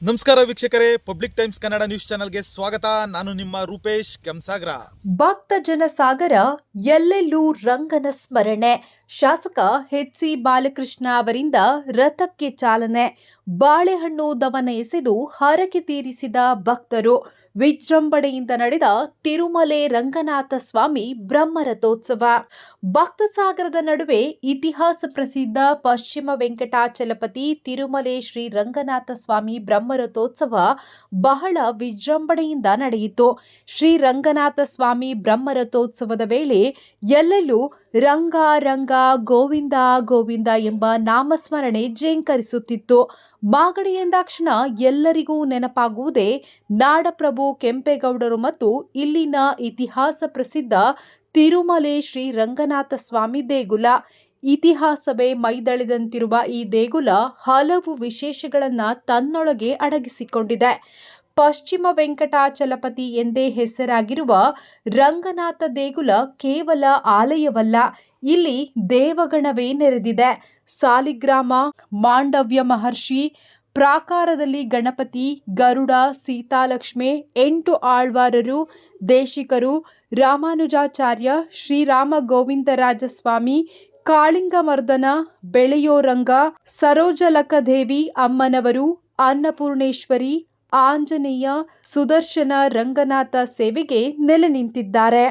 ನಮಸ್ಕಾರ ವೀಕ್ಷಕರೇ, public times Kannada news ಚಾನೆಲ್ಗೆ ಸ್ವಾಗತ. ನಾನು ನಿಮ್ಮ ರೂಪೇಶ್ ಕೆಂಸಾಗರ. ಭಕ್ತ ಜನಸಾಗರ ಎಲ್ಲೆಲ್ಲೂ ರಂಗನ ಸ್ಮರಣೆ. ಶಾಸಕ ಎಚ್.ಸಿ. ಬಾಲಕೃಷ್ಣ ಅವರಿಂದ ರಥಕ್ಕೆ ಚಾಲನೆ. ಬಾಳೆಹಣ್ಣು ದವನ ಎಸೆದು ಹರಕೆ ತೀರಿಸಿದ ಭಕ್ತರು. ವಿಜೃಂಭಣೆಯಿಂದ ನಡೆದ ತಿರುಮಲೆ ರಂಗನಾಥ ಸ್ವಾಮಿ ಬ್ರಹ್ಮರಥೋತ್ಸವ. ಭಕ್ತಸಾಗರದ ನಡುವೆ ಇತಿಹಾಸ ಪ್ರಸಿದ್ಧ ಪಶ್ಚಿಮ ವೆಂಕಟಾಚಲಪತಿ ತಿರುಮಲೆ ಶ್ರೀ ರಂಗನಾಥ ಸ್ವಾಮಿ ಬ್ರಹ್ಮರಥೋತ್ಸವ ಬಹಳ ವಿಜೃಂಭಣೆಯಿಂದ ನಡೆಯಿತು. ಶ್ರೀ ರಂಗನಾಥ ಸ್ವಾಮಿ ಬ್ರಹ್ಮರಥೋತ್ಸವದ ವೇಳೆ ಎಲ್ಲೆಲ್ಲೂ ರಂಗ ರಂಗ ಗೋವಿಂದ ಗೋವಿಂದ ಎಂಬ ನಾಮಸ್ಮರಣೆ ಝೇಂಕರಿಸುತ್ತಿತ್ತು. ಮಾಗಡಿ ಎಂದಾಕ್ಷಣ ಎಲ್ಲರಿಗೂ ನೆನಪಾಗುವುದೇ ನಾಡಪ್ರಭು ಕೆಂಪೇಗೌಡರು ಮತ್ತು ಇಲ್ಲಿನ ಇತಿಹಾಸ ಪ್ರಸಿದ್ಧ ತಿರುಮಲೆ ಶ್ರೀ ರಂಗನಾಥ ಸ್ವಾಮಿ ದೇಗುಲ. ಇತಿಹಾಸವೇ ಮೈದಳೆದಂತಿರುವ ಈ ದೇಗುಲ ಹಲವು ವಿಶೇಷಗಳನ್ನು ತನ್ನೊಳಗೆ ಅಡಗಿಸಿಕೊಂಡಿದೆ. ಪಶ್ಚಿಮ ವೆಂಕಟಾಚಲಪತಿ ಎಂದೇ ಹೆಸರಾಗಿರುವ ರಂಗನಾಥ ದೇಗುಲ ಕೇವಲ ಆಲಯವಲ್ಲ, ಇಲ್ಲಿ ದೇವಗಣವೇ ನೆರೆದಿದೆ. ಸಾಲಿಗ್ರಾಮ, ಮಾಂಡವ್ಯ ಮಹರ್ಷಿ, ಪ್ರಾಕಾರದಲ್ಲಿ ಗಣಪತಿ, ಗರುಡ, ಸೀತಾಲಕ್ಷ್ಮಿ, 8 ಆಳ್ವಾರರು, ದೇಶಿಕರು, ರಾಮಾನುಜಾಚಾರ್ಯ, ಶ್ರೀರಾಮ ಗೋವಿಂದರಾಜಸ್ವಾಮಿ, ಕಾಳಿಂಗಮರ್ದನ, ಬೆಳೆಯೋರಂಗ, ಸರೋಜಲಕದೇವಿ ಅಮ್ಮನವರು, ಅನ್ನಪೂರ್ಣೇಶ್ವರಿ, ಆಂಜನೇಯ, ಸುದರ್ಶನ ರಂಗನಾಥ ಸೇವೆಗೆ ನೆಲೆ ನಿಂತಿದ್ದಾರೆ.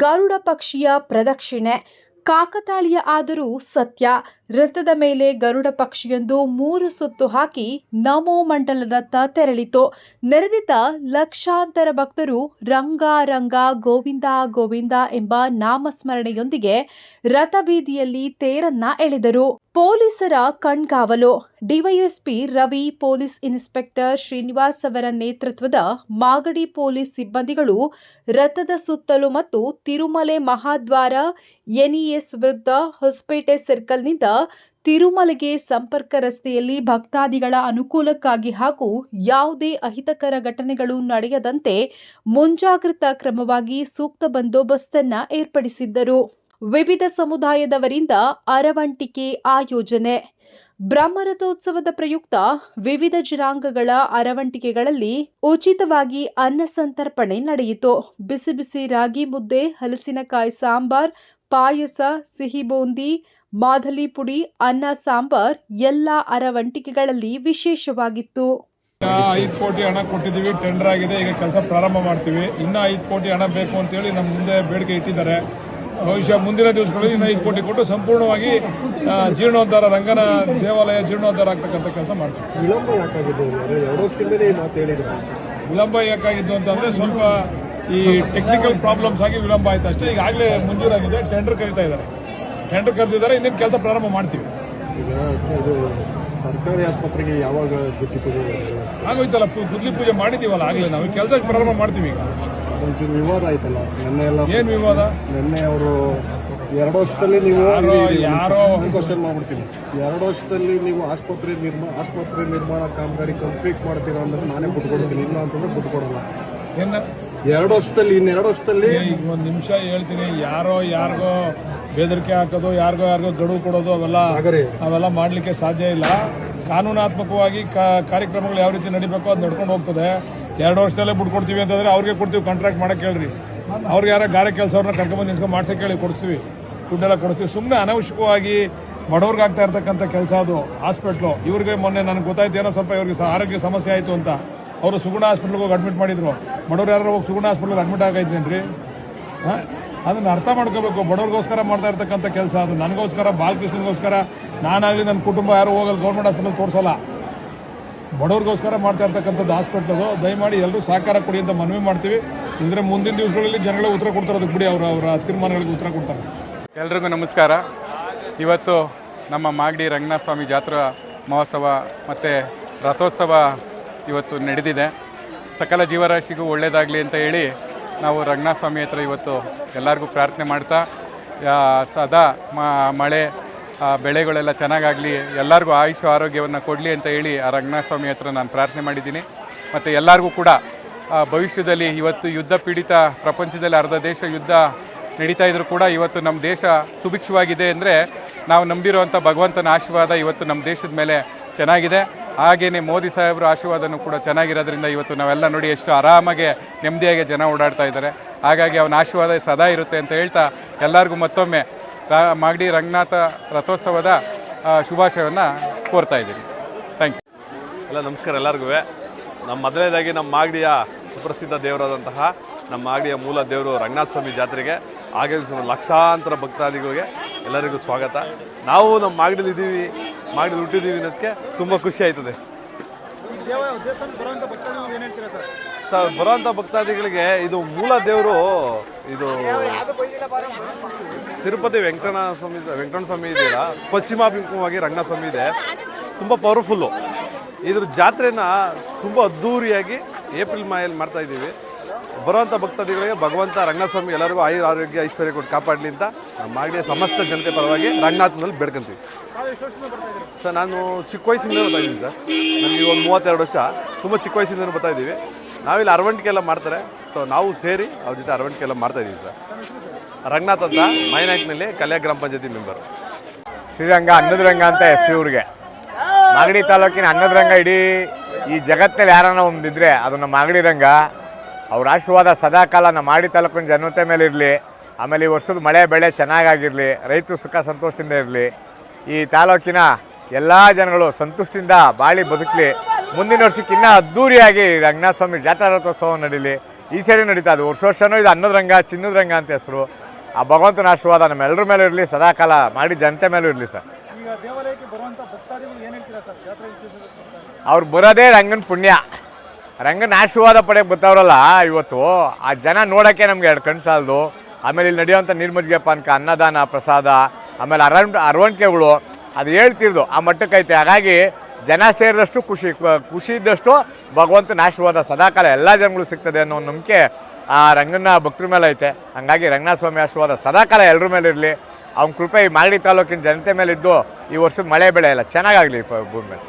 ಗರುಡ ಪಕ್ಷಿಯ ಪ್ರದಕ್ಷಿಣೆ ಕಾಕತಾಳೀಯ ಆದರೂ ಸತ್ಯ. ರಥದ ಮೇಲೆ ಗರುಡ ಪಕ್ಷಿಯೊಂದು 3 ಸುತ್ತು ಹಾಕಿ ನಮೋ ಮಂಡಲದತ್ತ ತೆರಳಿತು. ನೆರೆದಿದ್ದ ಲಕ್ಷಾಂತರ ಭಕ್ತರು ರಂಗ ರಂಗ ಗೋವಿಂದ ಗೋವಿಂದ ಎಂಬ ನಾಮಸ್ಮರಣೆಯೊಂದಿಗೆ ರಥಬೀದಿಯಲ್ಲಿ ತೇರನ್ನ ಎಳೆದರು. ಪೊಲೀಸರ ಕಣ್ಗಾವಲು. DYSP Ravi, police inspector Srinivas ಅವರ ನೇತೃತ್ವದ ಮಾಗಡಿ ಪೊಲೀಸ್ ಸಿಬ್ಬಂದಿಗಳು ರಥದ ಸುತ್ತಲೂ ಮತ್ತು ತಿರುಮಲೆ ಮಹಾದ್ವಾರ, ಎನ್ಇಎಸ್ ವೃತ್ತ, ಹೊಸಪೇಟೆ ಸರ್ಕಲ್ನಿಂದ ತಿರುಮಲೆಗೆ ಸಂಪರ್ಕ ರಸ್ತೆಯಲ್ಲಿ ಭಕ್ತಾದಿಗಳ ಅನುಕೂಲಕ್ಕಾಗಿ ಹಾಗೂ ಯಾವುದೇ ಅಹಿತಕರ ಘಟನೆಗಳು ನಡೆಯದಂತೆ ಮುಂಜಾಗ್ರತಾ ಕ್ರಮವಾಗಿ ಸೂಕ್ತ ಬಂದೋಬಸ್ತನ್ನ ಏರ್ಪಡಿಸಿದ್ದರು. ವಿವಿಧ ಸಮುದಾಯದವರಿಂದ ಅರವಂಟಿಕೆ ಆಯೋಜನೆ. ಬ್ರಹ್ಮರಥೋತ್ಸವದ ಪ್ರಯುಕ್ತ ವಿವಿಧ ಜನಾಂಗಗಳ ಅರವಂಟಿಕೆಗಳಲ್ಲಿ ಉಚಿತವಾಗಿ ಅನ್ನ ಸಂತರ್ಪಣೆ ನಡೆಯಿತು. ಬಿಸಿ ಬಿಸಿ ರಾಗಿ ಮುದ್ದೆ, ಹಲಸಿನಕಾಯಿ ಸಾಂಬಾರ್, ಪಾಯಸ, ಸಿಹಿ ಬೂಂದಿ, ಮಾದಲಿ ಪುಡಿ, ಅನ್ನ ಸಾಂಬಾರ್ ಎಲ್ಲ ಅರವಂಟಿಕೆಗಳಲ್ಲಿ ವಿಶೇಷವಾಗಿತ್ತು. 5 ಕೋಟಿ ಹಣ ಕೊಟ್ಟಿದ್ದೀವಿ, ಟೆಂಡರ್ ಆಗಿದೆ, ಈಗ ಕೆಲಸ ಪ್ರಾರಂಭ ಮಾಡ್ತೀವಿ. ಇನ್ನೂ 5 ಕೋಟಿ ಹಣ ಬೇಕು ಅಂತೇಳಿ ನಮ್ಮ ಮುಂದೆ ಬೇಡಿಕೆ ಇಟ್ಟಿದ್ದಾರೆ. ಬಹುಶಃ ಮುಂದಿನ ದಿವಸಗಳಲ್ಲಿ ಇನ್ನು 5 ಕೋಟಿ ಕೊಟ್ಟು ಸಂಪೂರ್ಣವಾಗಿ ಜೀರ್ಣೋದ್ಧಾರ, ರಂಗನ ದೇವಾಲಯ ಜೀರ್ಣೋದ್ಧಾರ ಆಗ್ತಕ್ಕಂಥ ಕೆಲಸ ಮಾಡ್ತೀವಿ. ವಿಳಂಬ ಯಾಕಾಗಿದ್ದು ಅಂತಂದರೆ ಸ್ವಲ್ಪ ಈ ಟೆಕ್ನಿಕಲ್ ಪ್ರಾಬ್ಲಮ್ಸ್ ಆಗಿ ವಿಳಂಬ ಆಯ್ತು ಅಷ್ಟೇ. ಈಗಾಗಲೇ ಮಂಜೂರಾಗಿದೆ, ಟೆಂಡರ್ ಕರೆದಿದ್ದಾರೆ, ಇನ್ನೇನು ಕೆಲಸ ಪ್ರಾರಂಭ ಮಾಡ್ತೀವಿ. ಸರ್ಕಾರಿ ಆಸ್ಪತ್ರೆಗೆ ಯಾವಾಗ ಆಗೋಯ್ತಲ್ಲ, ಗುದ್ಲಿ ಪೂಜೆ ಮಾಡಿದ್ದೀವಲ್ಲ ಆಗಲೇ, ನಾವು ಕೆಲಸ ಪ್ರಾರಂಭ ಮಾಡ್ತೀವಿ. ಈಗ ಒಂಚೂರು ವಿವಾದ ಆಯ್ತಲ್ಲ ನಿನ್ನೆ ಎಲ್ಲ. ಏನು ವಿವಾದ? ನಿನ್ನೆ ಅವರು 2 ವರ್ಷದಲ್ಲಿ ನೀವು ಯಾರೋ ಕ್ವಶನ್ ಮಾಡ್ಬಿಡ್ತೀನಿ, 2 ವರ್ಷದಲ್ಲಿ ನೀವು ಆಸ್ಪತ್ರೆ ನಿರ್ಮಾಣ ಕಾಮಗಾರಿ ಕಂಪ್ಲೀಟ್ ಮಾಡ್ತೀರಾ ಅಂದ್ರೆ ನಾನೇ ಬಿಟ್ಕೊಡ್ತೀನಿ, ಇಲ್ಲ ಅಂತಂದ್ರೆ ಬಿಟ್ಕೊಡಲ್ಲ. ಏನು 2 ವರ್ಷದಲ್ಲಿ, ಇನ್ನು 2 ವರ್ಷದಲ್ಲಿ ಈಗ ಒಂದು ನಿಮಿಷ ಹೇಳ್ತೀನಿ. ಯಾರಿಗೋ ಬೆದರಿಕೆ ಹಾಕೋದು, ಯಾರಿಗೋ ಗಡುವು ಕೊಡೋದು ಅವೆಲ್ಲ ಮಾಡಲಿಕ್ಕೆ ಸಾಧ್ಯ ಇಲ್ಲ. ಕಾನೂನಾತ್ಮಕವಾಗಿ ಕಾರ್ಯಕ್ರಮಗಳು ಯಾವ ರೀತಿ ನಡಿಬೇಕೋ ಅದು ನಡ್ಕೊಂಡು ಹೋಗ್ತದೆ. 2 ವರ್ಷದಲ್ಲೇ ಬಿಟ್ಕೊಡ್ತೀವಿ ಅಂತಂದ್ರೆ ಅವ್ರಿಗೆ ಕೊಡ್ತೀವಿ, ಕಾಂಟ್ರಾಕ್ಟ್ ಮಾಡಕ್ಕೆ ಹೇಳ್ರಿ. ಅವ್ರಿಗೆ ಯಾರೋ ಗಾರೆ ಕೆಲಸವ್ರನ್ನ ಕರ್ಕೊಂಡ್ಬಂದು ನಿಲ್ಸ್ಕೊಂಡು ಮಾಡ್ಸಕ್ಕೆ ಹೇಳಿ ಕೊಡ್ತೀವಿ, ದುಡ್ಡೆಲ್ಲ ಕೊಡ್ತೀವಿ. ಸುಮ್ಮನೆ ಅನವಶ್ಯಕವಾಗಿ ಬಡವ್ರಿಗೆ ಆಗ್ತಾ ಇರ್ತಕ್ಕಂಥ ಕೆಲಸ ಅದು. ಹಾಸ್ಪಿಟ್ಲು ಇವ್ರಿಗೆ ಮೊನ್ನೆ ನನಗೆ ಗೊತ್ತಾಯ್ತು, ಏನೋ ಸ್ವಲ್ಪ ಇವ್ರಿಗೆ ಆರೋಗ್ಯ ಸಮಸ್ಯೆ ಆಯಿತು ಅಂತ ಅವರು ಸುಗುಣ ಹಾಸ್ಪಿಟ್ಲಿಗೆ ಹೋಗಿ ಅಡ್ಮಿಟ್ ಮಾಡಿದ್ರು. ಬಡವ್ರು ಯಾರು ಹೋಗಿ ಸುಗುಣ ಹಾಸ್ಪಿಟ್ಲಿಗೆ ಅಡ್ಮಿಟ್ ಆಗೈತೇನ್ರಿ? ಅದನ್ನು ಅರ್ಥ ಮಾಡ್ಕೋಬೇಕು. ಬಡವ್ರಿಗೋಸ್ಕರ ಮಾಡ್ತಾ ಇರ್ತಕ್ಕಂಥ ಕೆಲಸ ಅದು. ನನಗೋಸ್ಕರ, ಬಾಲಕೃಷ್ಣನಿಗೋಸ್ಕರ ನಾನಾಗಲಿ ನನ್ನ ಕುಟುಂಬ ಯಾರು ಹೋಗಲ್ಲ, ಗೌರ್ಮೆಂಟ್ ಹಾಸ್ಪಿಟಲ್ ತೋರಿಸಲ್ಲ. ಬಡವ್ರಿಗೋಸ್ಕರ ಮಾಡ್ತಾ ಇರ್ತಕ್ಕಂಥದ್ದು ಹಾಸ್ಪಿಟ್ಲ್ ಅದು. ದಯಮಾಡಿ ಎಲ್ಲರೂ ಸಹಕಾರ ಕೊಡಿ ಅಂತ ಮನವಿ ಮಾಡ್ತೀವಿ. ಇಲ್ಲದ್ರೆ ಮುಂದಿನ ದಿವಸಗಳಲ್ಲಿ ಜನಗಳಿಗೆ ಉತ್ತರ ಕೊಡ್ತಾರೆ, ಅದಕ್ಕೆ ಬಿಡಿ, ಅವರ ತೀರ್ಮಾನಗಳಿಗೆ ಉತ್ತರ ಕೊಡ್ತಾರೆ. ಎಲ್ರಿಗೂ ನಮಸ್ಕಾರ. ಇವತ್ತು ನಮ್ಮ ಮಾಗಡಿ ರಂಗನಾಥ ಸ್ವಾಮಿ ಜಾತ್ರಾ ಮಹೋತ್ಸವ ಮತ್ತು ರಥೋತ್ಸವ ಇವತ್ತು ನಡೆದಿದೆ. ಸಕಲ ಜೀವರಾಶಿಗೂ ಒಳ್ಳೆಯದಾಗಲಿ ಅಂತ ಹೇಳಿ ನಾವು ರಂಗನಾಥ ಸ್ವಾಮಿ ಹತ್ರ ಇವತ್ತು ಎಲ್ಲರಿಗೂ ಪ್ರಾರ್ಥನೆ ಮಾಡ್ತಾ, ಸದಾ ಮಳೆ ಬೆಳೆಗಳೆಲ್ಲ ಚೆನ್ನಾಗಾಗಲಿ, ಎಲ್ಲರಿಗೂ ಆಯುಷು ಆರೋಗ್ಯವನ್ನು ಕೊಡಲಿ ಅಂತ ಹೇಳಿ ಆ ರಂಗನಾಥ ಸ್ವಾಮಿ ಹತ್ರ ನಾನು ಪ್ರಾರ್ಥನೆ ಮಾಡಿದ್ದೀನಿ. ಮತ್ತು ಎಲ್ಲರಿಗೂ ಕೂಡ ಭವಿಷ್ಯದಲ್ಲಿ ಇವತ್ತು ಯುದ್ಧ ಪೀಡಿತ ಪ್ರಪಂಚದಲ್ಲಿ ಅರ್ಧ ದೇಶ ಯುದ್ಧ ನಡೀತಾ ಇದ್ರೂ ಕೂಡ ಇವತ್ತು ನಮ್ಮ ದೇಶ ಸುಭಿಕ್ಷವಾಗಿದೆ ಅಂದರೆ ನಾವು ನಂಬಿರುವಂಥ ಭಗವಂತನ ಆಶೀರ್ವಾದ ಇವತ್ತು ನಮ್ಮ ದೇಶದ ಮೇಲೆ ಚೆನ್ನಾಗಿದೆ. ಹಾಗೆಯೇ ಮೋದಿ ಸಾಹೇಬರ ಆಶೀರ್ವಾದನೂ ಕೂಡ ಚೆನ್ನಾಗಿರೋದ್ರಿಂದ ಇವತ್ತು ನಾವೆಲ್ಲ ನೋಡಿ ಎಷ್ಟು ಆರಾಮಾಗಿ ನೆಮ್ಮದಿಯಾಗಿ ಜನ ಓಡಾಡ್ತಾ ಇದ್ದಾರೆ. ಹಾಗಾಗಿ ಅವನ ಆಶೀರ್ವಾದ ಸದಾ ಇರುತ್ತೆ ಅಂತ ಹೇಳ್ತಾ ಎಲ್ಲರಿಗೂ ಮತ್ತೊಮ್ಮೆ ಮಾಗಡಿ ರಂಗನಾಥ ರಥೋತ್ಸವದ ಶುಭಾಶಯವನ್ನು ಕೋರ್ತಾ ಇದ್ದೀನಿ. Thank you. ಎಲ್ಲ ನಮಸ್ಕಾರ ಎಲ್ಲರಿಗೂ. ನಮ್ಮ ಮೊದಲನೇದಾಗಿ ನಮ್ಮ ಮಾಗಡಿಯ ಸುಪ್ರಸಿದ್ಧ ದೇವರಾದಂತಹ ನಮ್ಮ ಮಾಗಡಿಯ ಮೂಲ ದೇವರು ರಂಗನಾಥ ಸ್ವಾಮಿ ಜಾತ್ರೆಗೆ ಆಗಮಿಸಿದ ಲಕ್ಷಾಂತರ ಭಕ್ತಾದಿಗಳಿಗೆ ಎಲ್ಲರಿಗೂ ಸ್ವಾಗತ. ನಾವು ನಮ್ಮ ಮಾಗಡಿಲಿ ಇದ್ದೀವಿ, ಮಾಗಡಿಲಿ ಹುಟ್ಟಿದ್ದೀವಿ ಅನ್ನೋದಕ್ಕೆ ತುಂಬ ಖುಷಿ ಆಯ್ತದೆ ಸರ್. ಬರೋಂಥ ಭಕ್ತಾದಿಗಳಿಗೆ ಇದು ಮೂಲ ದೇವರು, ಇದು ತಿರುಪತಿ ವೆಂಕಟರಮಣ ಸ್ವಾಮಿ ಇದೆಯಲ್ಲ, ಪಶ್ಚಿಮಾಭಿಮುಖವಾಗಿ ರಂಗನಾಥ ಸ್ವಾಮಿ ಇದೆ, ತುಂಬ ಪವರ್ಫುಲ್ಲು. ಇದ್ರ ಜಾತ್ರೆನ ತುಂಬ ಅದ್ಧೂರಿಯಾಗಿ ಏಪ್ರಿಲ್ ಮಾಯಲ್ಲಿ ಮಾಡ್ತಾ ಇದ್ದೀವಿ. ಬರುವಂಥ ಭಕ್ತಾದಿಗಳಿಗೆ ಭಗವಂತ ರಂಗನಾಥ ಸ್ವಾಮಿ ಎಲ್ಲರಿಗೂ ಆರೋಗ್ಯ ಐಶ್ವರ್ಯ ಕೊಟ್ಟು ಕಾಪಾಡಲಿ ಅಂತ ನಮ್ಮ ಮಾಗಡಿಯ ಸಮಸ್ತ ಜನತೆ ಪರವಾಗಿ ರಂಗನಾಥನಲ್ಲಿ ಬೇಡ್ಕೊಂತೀವಿ ಸರ್. ನಾನು ಚಿಕ್ಕ ವಯಸ್ಸಿಂದ ಬರ್ತಾ ಇದ್ದೀನಿ ಸರ್. ನನಗೆ ಒಂದು 32 ವರ್ಷ, ತುಂಬ ಚಿಕ್ಕ ವಯಸ್ಸಿಂದ ಬರ್ತಾ ಇದ್ದೀವಿ. ನಾವಿಲ್ಲಿ ಅರವಣಿಕೆ ಎಲ್ಲ ಮಾಡ್ತಾರೆ, ಸೊ ನಾವು ಸೇರಿ ಅವ್ರ ಜೊತೆ ಅರವಣಿಕೆ ಎಲ್ಲ ಮಾಡ್ತಾ ಇದ್ದೀವಿ ಸರ್. ರಂಗನಾಥ್ ಅಂತ ಮೈನಾಯ್ಕನಲ್ಲಿ ಕಲ್ಯಾಣ ಗ್ರಾಮ ಪಂಚಾಯತಿ ಮೆಂಬರ್. ಶ್ರೀರಂಗ ಅನ್ನದ ರಂಗ ಅಂತ ಹೆಸರು ಇವ್ರಿಗೆ. ಮಾಗಡಿ ತಾಲೂಕಿನ ಅನ್ನದ ರಂಗ ಇಡೀ ಈ ಜಗತ್ತಲ್ಲಿ ಯಾರನ್ನ ಒಂದಿದ್ರೆ ಅದು ನಮ್ಮ ಮಾಗಡಿ ರಂಗ. ಅವ್ರ ಆಶೀರ್ವಾದ ಸದಾಕಾಲ ನಮ್ಮ ಮಾಗಡಿ ತಾಲೂಕಿನ ಜನತೆ ಮೇಲೆ ಇರಲಿ. ಆಮೇಲೆ ಈ ವರ್ಷದ ಮಳೆ ಬೆಳೆ ಚೆನ್ನಾಗಾಗಿರಲಿ, ರೈತರು ಸುಖ ಸಂತೋಷದಿಂದ ಇರಲಿ, ಈ ತಾಲೂಕಿನ ಎಲ್ಲ ಜನಗಳು ಸಂತುಷ್ಟಿಯಿಂದ ಬಾಳಿ ಬದುಕಲಿ. ಮುಂದಿನ ವರ್ಷಕ್ಕೆ ಇನ್ನೂ ಅದ್ಧೂರಿಯಾಗಿ ರಂಗನಾಥ ಸ್ವಾಮಿ ಜಾತ್ರಾ ರಥೋತ್ಸವ ನಡೀಲಿ. ಈ ಸರಿ ನಡೀತಾ ಅದು ವರ್ಷನೂ ಇದು ಅನ್ನದ ರಂಗ, ಚಿನ್ನದ ರಂಗ ಅಂತ ಹೆಸರು. ಆ ಭಗವಂತನ ಆಶೀರ್ವಾದ ನಮ್ಮೆಲ್ಲರ ಮೇಲೆ ಇರಲಿ, ಸದಾಕಾಲ ಮಾಡಿ ಜನತೆ ಮೇಲೂ ಇರಲಿ ಸರ್. ಅವ್ರು ಬರೋದೇ ರಂಗನ ಪುಣ್ಯ, ರಂಗನ ಆಶೀರ್ವಾದ ಪಡೆಯಕ್ಕೆ ಬರ್ತಾವ್ರಲ್ಲ ಇವತ್ತು. ಆ ಜನ ನೋಡೋಕ್ಕೆ ನಮ್ಗೆ 2 ಕಣ್ಣು ಸಾಲದು. ಆಮೇಲೆ ಇಲ್ಲಿ ನಡೆಯುವಂಥ ನೀರ್ಮಜ್ಜಿಗೆ ಪಾನಕ, ಅನ್ನದಾನ, ಪ್ರಸಾದ, ಆಮೇಲೆ ಅರವಣಿಕೆಗಳು ಅದು ಹೇಳ್ತಿರ್ದು ಆ ಮಟ್ಟಕ್ಕೈತೆ. ಹಾಗಾಗಿ ಜನ ಸೇರಿದಷ್ಟು ಖುಷಿ ಇದ್ದಷ್ಟು ಭಗವಂತನ ಆಶೀರ್ವಾದ ಸದಾಕಾಲ ಎಲ್ಲ ಜನಗಳು ಸಿಗ್ತದೆ ಅನ್ನೋ ನಂಬಿಕೆ ಆ ರಂಗನ ಭಕ್ತರ ಮೇಲೆ ಐತೆ. ಹಂಗಾಗಿ ರಂಗನಾಥ ಸ್ವಾಮಿ ಆಶೀರ್ವಾದ ಸದಾಕಾಲ ಎಲ್ಲರ ಮೇಲೆ ಇರಲಿ. ಅವ್ನ ಕೃಪೆ ಈ ಮಾಗಡಿ ತಾಲೂಕಿನ ಜನತೆ ಮೇಲೆ ಇದ್ದು ಈ ವರ್ಷದ ಮಳೆ ಬೆಳೆ ಎಲ್ಲ ಚೆನ್ನಾಗಾಗಲಿ ಭೂಮಿ ಮೇಲೆ.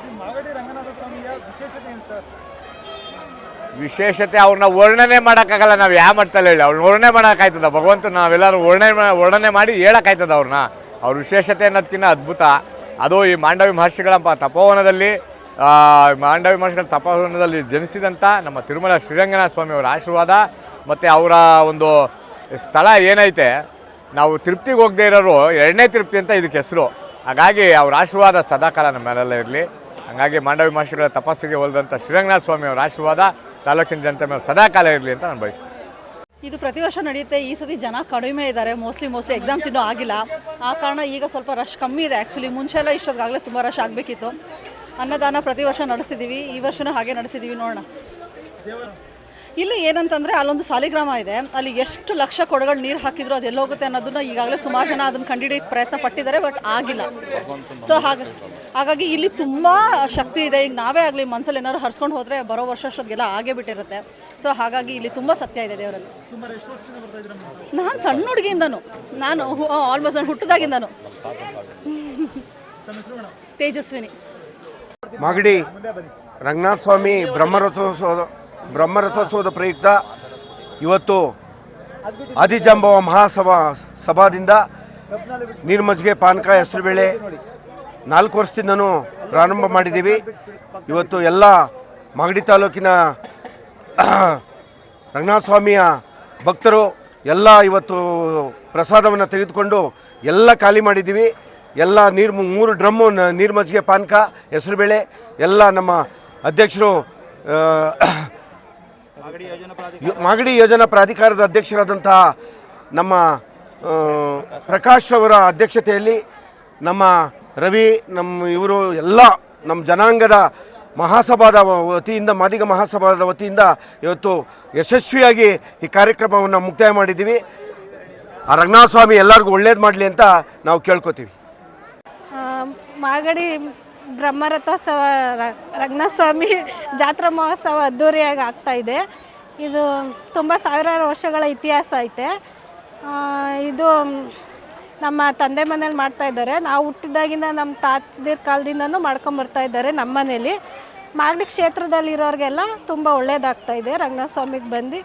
ವಿಶೇಷತೆ ಅವ್ರನ್ನ ವರ್ಣನೆ ಮಾಡೋಕ್ಕಾಗಲ್ಲ. ನಾವು ಯಾವ ಮಟ್ಟದಲ್ಲಿ ಹೇಳಿ ಅವ್ರನ್ನ ವರ್ಣನೆ ಮಾಡೋಕ್ಕಾಯ್ತದ? ಭಗವಂತ ನಾವೆಲ್ಲರೂ ವರ್ಣನೆ ಮಾಡಿ ಹೇಳೋಕ್ಕಾಯ್ತದ ಅವ್ರನ್ನ. ಅವ್ರ ವಿಶೇಷತೆ ಅನ್ನೋದಕ್ಕಿಂತ ಅದ್ಭುತ. ಅದು ಈ ಮಾಂಡವಿ ಮಹರ್ಷಿಗಳ ತಪೋವನದಲ್ಲಿ ಮಾಂಡವಿ ಮಹರ್ಷಿಗಳ ತಪೋವನದಲ್ಲಿ ಜನಿಸಿದಂಥ ನಮ್ಮ ತಿರುಮಲ ಶ್ರೀರಂಗನಾಥ ಸ್ವಾಮಿಯವರ ಆಶೀರ್ವಾದ ಮತ್ತು ಅವರ ಒಂದು ಸ್ಥಳ ಏನೈತೆ, ನಾವು ತಿರುಪ್ತಿಗೆ ಹೋಗದೆ ಇರೋರು 2ನೇ ತಿರುಪ್ತಿ ಅಂತ ಇದಕ್ಕೆ ಹೆಸರು. ಹಾಗಾಗಿ ಅವ್ರ ಆಶೀರ್ವಾದ ಸದಾಕಾಲ ನಮ್ಮೆಲ್ಲ ಇರಲಿ. ಹಾಗಾಗಿ ಮಾಂಡವಿ ಮಹರ್ಷಿಗಳ ತಪಸ್ಸಿಗೆ ಹೋಲಿದಂಥ ಶ್ರೀರಂಗನಾಥ ಸ್ವಾಮಿಯವರ ಆಶೀರ್ವಾದ ತಾಲೂಕಿನ ಜನತೆ ಮೇಲೆ ಸದಾಕಾಲ ಇರಲಿ ಅಂತ ನಾನು ಬಯಸ್ತೀನಿ. ಇದು ಪ್ರತಿ ವರ್ಷ ನಡೆಯುತ್ತೆ. ಈ ಸತಿ ಜನ ಕಡಿಮೆ ಇದ್ದಾರೆ, ಮೋಸ್ಟ್ಲಿ ಎಕ್ಸಾಮ್ಸ್ ಇನ್ನೂ ಆಗಿಲ್ಲ. ಆ ಕಾರಣ ಈಗ ಸ್ವಲ್ಪ ರಶ್ ಕಮ್ಮಿ ಇದೆ. ಆ್ಯಕ್ಚುಲಿ ಮುಂಚೆ ಎಲ್ಲ ಇಷ್ಟೊತ್ತಾಗಲೇ ತುಂಬ ರಶ್ ಆಗಬೇಕಿತ್ತು. ಅನ್ನದಾನ ಪ್ರತಿ ವರ್ಷ ನಡೆಸಿದ್ದೀವಿ, ಈ ವರ್ಷವೂ ಹಾಗೆ ನಡೆಸಿದ್ದೀವಿ. ನೋಡೋಣ. ಇಲ್ಲಿ ಏನಂತಂದರೆ ಅಲ್ಲೊಂದು ಸಾಲಿಗ್ರಾಮ ಇದೆ, ಅಲ್ಲಿ ಎಷ್ಟು ಲಕ್ಷ ಕೊಡಗಳು ನೀರು ಹಾಕಿದ್ರು ಅದು ಎಲ್ಲೋಗುತ್ತೆ ಅನ್ನೋದನ್ನ ಈಗಾಗಲೇ ಸುಮಾರು ಜನ ಅದನ್ನು ಕಂಡುಹಿಡಿಯೋಕ್ಕೆ ಪ್ರಯತ್ನ ಪಟ್ಟಿದ್ದಾರೆ, ಬಟ್ ಆಗಿಲ್ಲ. ಸೊ ಹಾಗಾಗಿ ಇಲ್ಲಿ ತುಂಬ ಶಕ್ತಿ ಇದೆ. ಈಗ ನಾವೇ ಆಗಲಿ ಮನಸ್ಸಲ್ಲಿ ಏನಾದ್ರು ಹರಿಸ್ಕೊಂಡು ಹೋದರೆ ಬರೋ ವರ್ಷ ಅಷ್ಟೊತ್ತಿಗೆಲ್ಲ ಆಗೇ ಬಿಟ್ಟಿರುತ್ತೆ. ಸೊ ಹಾಗಾಗಿ ಇಲ್ಲಿ ತುಂಬ ಸತ್ಯ ಇದೆ ದೇವರಲ್ಲಿ. ನಾನು ಸಣ್ಣ ಹುಡುಗಿಯಿಂದನು, ನಾನು ಆಲ್ಮೋಸ್ಟ್ ನಾನು ಹುಟ್ಟಿದಾಗಿಂದನು. ತೇಜಸ್ವಿನಿ. ಮಾಗಡಿ ರಂಗನಾಥ ಸ್ವಾಮಿ ಬ್ರಹ್ಮರಥೋತ್ಸವದ ಪ್ರಯುಕ್ತ ಇವತ್ತು ಆದಿಜಾಂಬವ ಸಭಾದಿಂದ ನೀರ್ಮಜ್ಜಿಗೆ ಪಾನಕ ಹೆಸರುಬೇಳೆ 4 ವರ್ಷದಿಂದನೂ ಪ್ರಾರಂಭ ಮಾಡಿದ್ದೀವಿ. ಇವತ್ತು ಎಲ್ಲ ಮಾಗಡಿ ತಾಲೂಕಿನ ರಂಗನಾಥ ಸ್ವಾಮಿಯ ಭಕ್ತರು ಎಲ್ಲ ಇವತ್ತು ಪ್ರಸಾದವನ್ನು ತೆಗೆದುಕೊಂಡು ಎಲ್ಲ ಖಾಲಿ ಮಾಡಿದ್ದೀವಿ. ಎಲ್ಲ 3 ಡ್ರಮ್ಮು ನೀರ್ಮಜ್ಜಿಗೆ ಪಾನಕ ಹೆಸರುಬೇಳೆ ಎಲ್ಲ ನಮ್ಮ ಅಧ್ಯಕ್ಷರು ಮಾಗಡಿ ಯೋಜನಾ ಪ್ರಾಧಿಕಾರದ ಅಧ್ಯಕ್ಷರಾದಂತಹ ನಮ್ಮ ಪ್ರಕಾಶ್ ಅವರ ಅಧ್ಯಕ್ಷತೆಯಲ್ಲಿ ನಮ್ಮ ರವಿ, ಇವರು ಎಲ್ಲ ನಮ್ಮ ಜನಾಂಗದ ಮಹಾಸಭಾದ ವತಿಯಿಂದ, ಮಾದಿಗ ಮಹಾಸಭಾದ ವತಿಯಿಂದ ಇವತ್ತು ಯಶಸ್ವಿಯಾಗಿ ಈ ಕಾರ್ಯಕ್ರಮವನ್ನು ಮುಕ್ತಾಯ ಮಾಡಿದ್ದೀವಿ. ಆ ರಂಗನಾಥ ಸ್ವಾಮಿ ಎಲ್ಲರಿಗೂ ಒಳ್ಳೇದು ಮಾಡಲಿ ಅಂತ ನಾವು ಕೇಳ್ಕೊತೀವಿ. ಮಾಗಡಿ ಬ್ರಹ್ಮರಥೋತ್ಸವ ರಂಗನಾಥ ಸ್ವಾಮಿ ಜಾತ್ರಾ ಮಹೋತ್ಸವ ಅದ್ದೂರಿಯಾಗಿ ಆಗ್ತಾಯಿದೆ. ಇದು ತುಂಬ ಸಾವಿರಾರು ವರ್ಷಗಳ ಇತಿಹಾಸ ಐತೆ. ಇದು ನಮ್ಮ ತಂದೆ ಮನೇಲಿ ಮಾಡ್ತಾಯಿದ್ದಾರೆ. ನಾವು ಹುಟ್ಟಿದಾಗಿಂದ ನಮ್ಮ ತಾತದಿರ ಕಾಲದಿಂದನೂ ಮಾಡ್ಕೊಂಬರ್ತಾ ಇದ್ದಾರೆ ನಮ್ಮ ಮನೇಲಿ. ಮಾಗಡಿ ಕ್ಷೇತ್ರದಲ್ಲಿರೋರಿಗೆಲ್ಲ ತುಂಬ ಒಳ್ಳೆಯದಾಗ್ತಾಯಿದೆ. ರಂಗನಾಥ ಸ್ವಾಮಿಗೆ ಬಂದು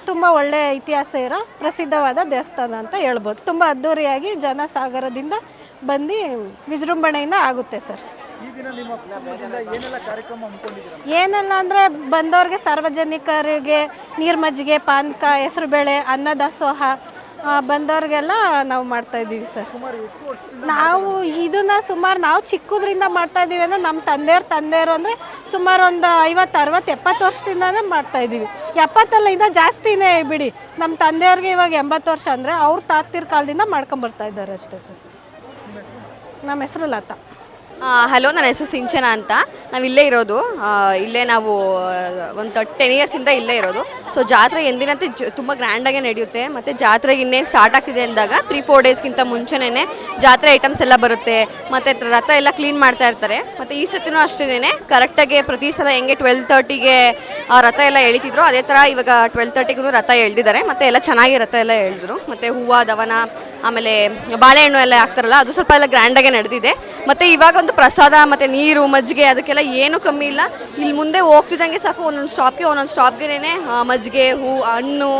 ತುಂಬ ಒಳ್ಳೆಯ ಇತಿಹಾಸ ಇರೋ ಪ್ರಸಿದ್ಧವಾದ ದೇವಸ್ಥಾನ ಅಂತ ಹೇಳ್ಬೋದು. ತುಂಬ ಅದ್ಧೂರಿಯಾಗಿ ಜನಸಾಗರದಿಂದ ಬಂದು ವಿಜೃಂಭಣೆಯಿಂದ ಆಗುತ್ತೆ ಸರ್. ಈ ದಿನ ನಿಮ್ಮ ಕುಟುಂಬದಿಂದ ಏನೆಲ್ಲ ಕಾರ್ಯಕ್ರಮ ಹಮ್ಮಿಕೊಂಡಿದ್ದೀರಾ? ಏನೆಲ್ಲ ಅಂದರೆ ಬಂದವ್ರಿಗೆ ಸಾರ್ವಜನಿಕರಿಗೆ ನೀರು ಮಜ್ಜಿಗೆ ಪಾನಕ ಹೆಸರುಬೇಳೆ ಅನ್ನದಾಸೋಹ ಬಂದವ್ರಿಗೆಲ್ಲ ನಾವು ಮಾಡ್ತಾಯಿದ್ದೀವಿ ಸರ್. ನಾವು ಇದನ್ನು ಸುಮಾರು ನಾವು ಚಿಕ್ಕದ್ರಿಂದ ಮಾಡ್ತಾಯಿದ್ದೀವಿ ಅಂದರೆ ನಮ್ಮ ತಂದೆಯವರು ಅಂದರೆ ಸುಮಾರು ಒಂದು 50, 60, 70 ವರ್ಷದಿಂದನೇ ಮಾಡ್ತಾಯಿದ್ದೀವಿ. 70 ಇನ್ನೂ ಜಾಸ್ತಿನೇ ಬಿಡಿ. ನಮ್ಮ ತಂದೆಯವ್ರಿಗೆ ಇವಾಗ 80 ವರ್ಷ ಅಂದರೆ ಅವ್ರ ತಾತಿರ ಕಾಲದಿಂದ ಮಾಡ್ಕೊಂಬರ್ತಾ ಇದ್ದಾರೆ ಅಷ್ಟೇ ಸರ್. ನಮ್ಮ ಹೆಸರು ಲತಾ. ಹಲೋ, ನನ್ನ ಹೆಸರು ಸಿಂಚನ ಅಂತ. ನಾವು ಇಲ್ಲೇ ಇರೋದು. ಇಲ್ಲೇ ನಾವು ಒಂದು 10 ಇಯರ್ಸಿಂದ ಇಲ್ಲೇ ಇರೋದು. ಸೊ ಜಾತ್ರೆ ಎಂದಿನಂತೆ ತುಂಬ ಗ್ರ್ಯಾಂಡಾಗೆ ನಡೆಯುತ್ತೆ. ಮತ್ತು ಜಾತ್ರೆಗೆ ಇನ್ನೇನು ಸ್ಟಾರ್ಟ್ ಆಗ್ತಿದೆ ಅಂದಾಗ 3-4 ಡೇಸ್ಗಿಂತ ಮುಂಚೆನೇ ಜಾತ್ರೆ ಐಟಮ್ಸ್ ಎಲ್ಲ ಬರುತ್ತೆ. ಮತ್ತು ರಥ ಎಲ್ಲ ಕ್ಲೀನ್ ಮಾಡ್ತಾ ಇರ್ತಾರೆ. ಮತ್ತು ಈ ಸತಿನೂ ಅಷ್ಟೇ ಕರೆಕ್ಟಾಗಿ ಪ್ರತಿ ಸಲ ಹೆಂಗೆ 12:30ಗೆ ರಥ ಎಲ್ಲ ಎಳಿತಿದ್ರು ಅದೇ ಥರ ಇವಾಗ 12:30ಗೂ ರಥ ಎಳೆದಿದ್ದಾರೆ. ಮತ್ತು ಎಲ್ಲ ಚೆನ್ನಾಗಿ ರಥ ಎಲ್ಲ ಎಳೆದ್ರು. ಮತ್ತು ಹೂವು ದವನ ಆಮೇಲೆ ಬಾಳೆಹಣ್ಣು ಎಲ್ಲ ಹಾಕ್ತಾರಲ್ಲ ಅದು ಸ್ವಲ್ಪ ಎಲ್ಲ ಗ್ರ್ಯಾಂಡಾಗೆ ನಡೆದಿದೆ. ಮತ್ತು ಇವಾಗ ಒಂದು ಪ್ರಸಾದ ಮತ್ತು ನೀರು ಮಜ್ಜಿಗೆ ಅದಕ್ಕೆಲ್ಲ ಏನೂ ಕಮ್ಮಿ ಇಲ್ಲ. ಇಲ್ಲಿ ಮುಂದೆ ಹೋಗ್ತಿದ್ದಂಗೆ ಸಾಕು ಒಂದೊಂದು ಸ್ಟಾಪ್ಗೆನೇ ಮಜ್ಜಿಗೆ ಹಣ್ಣು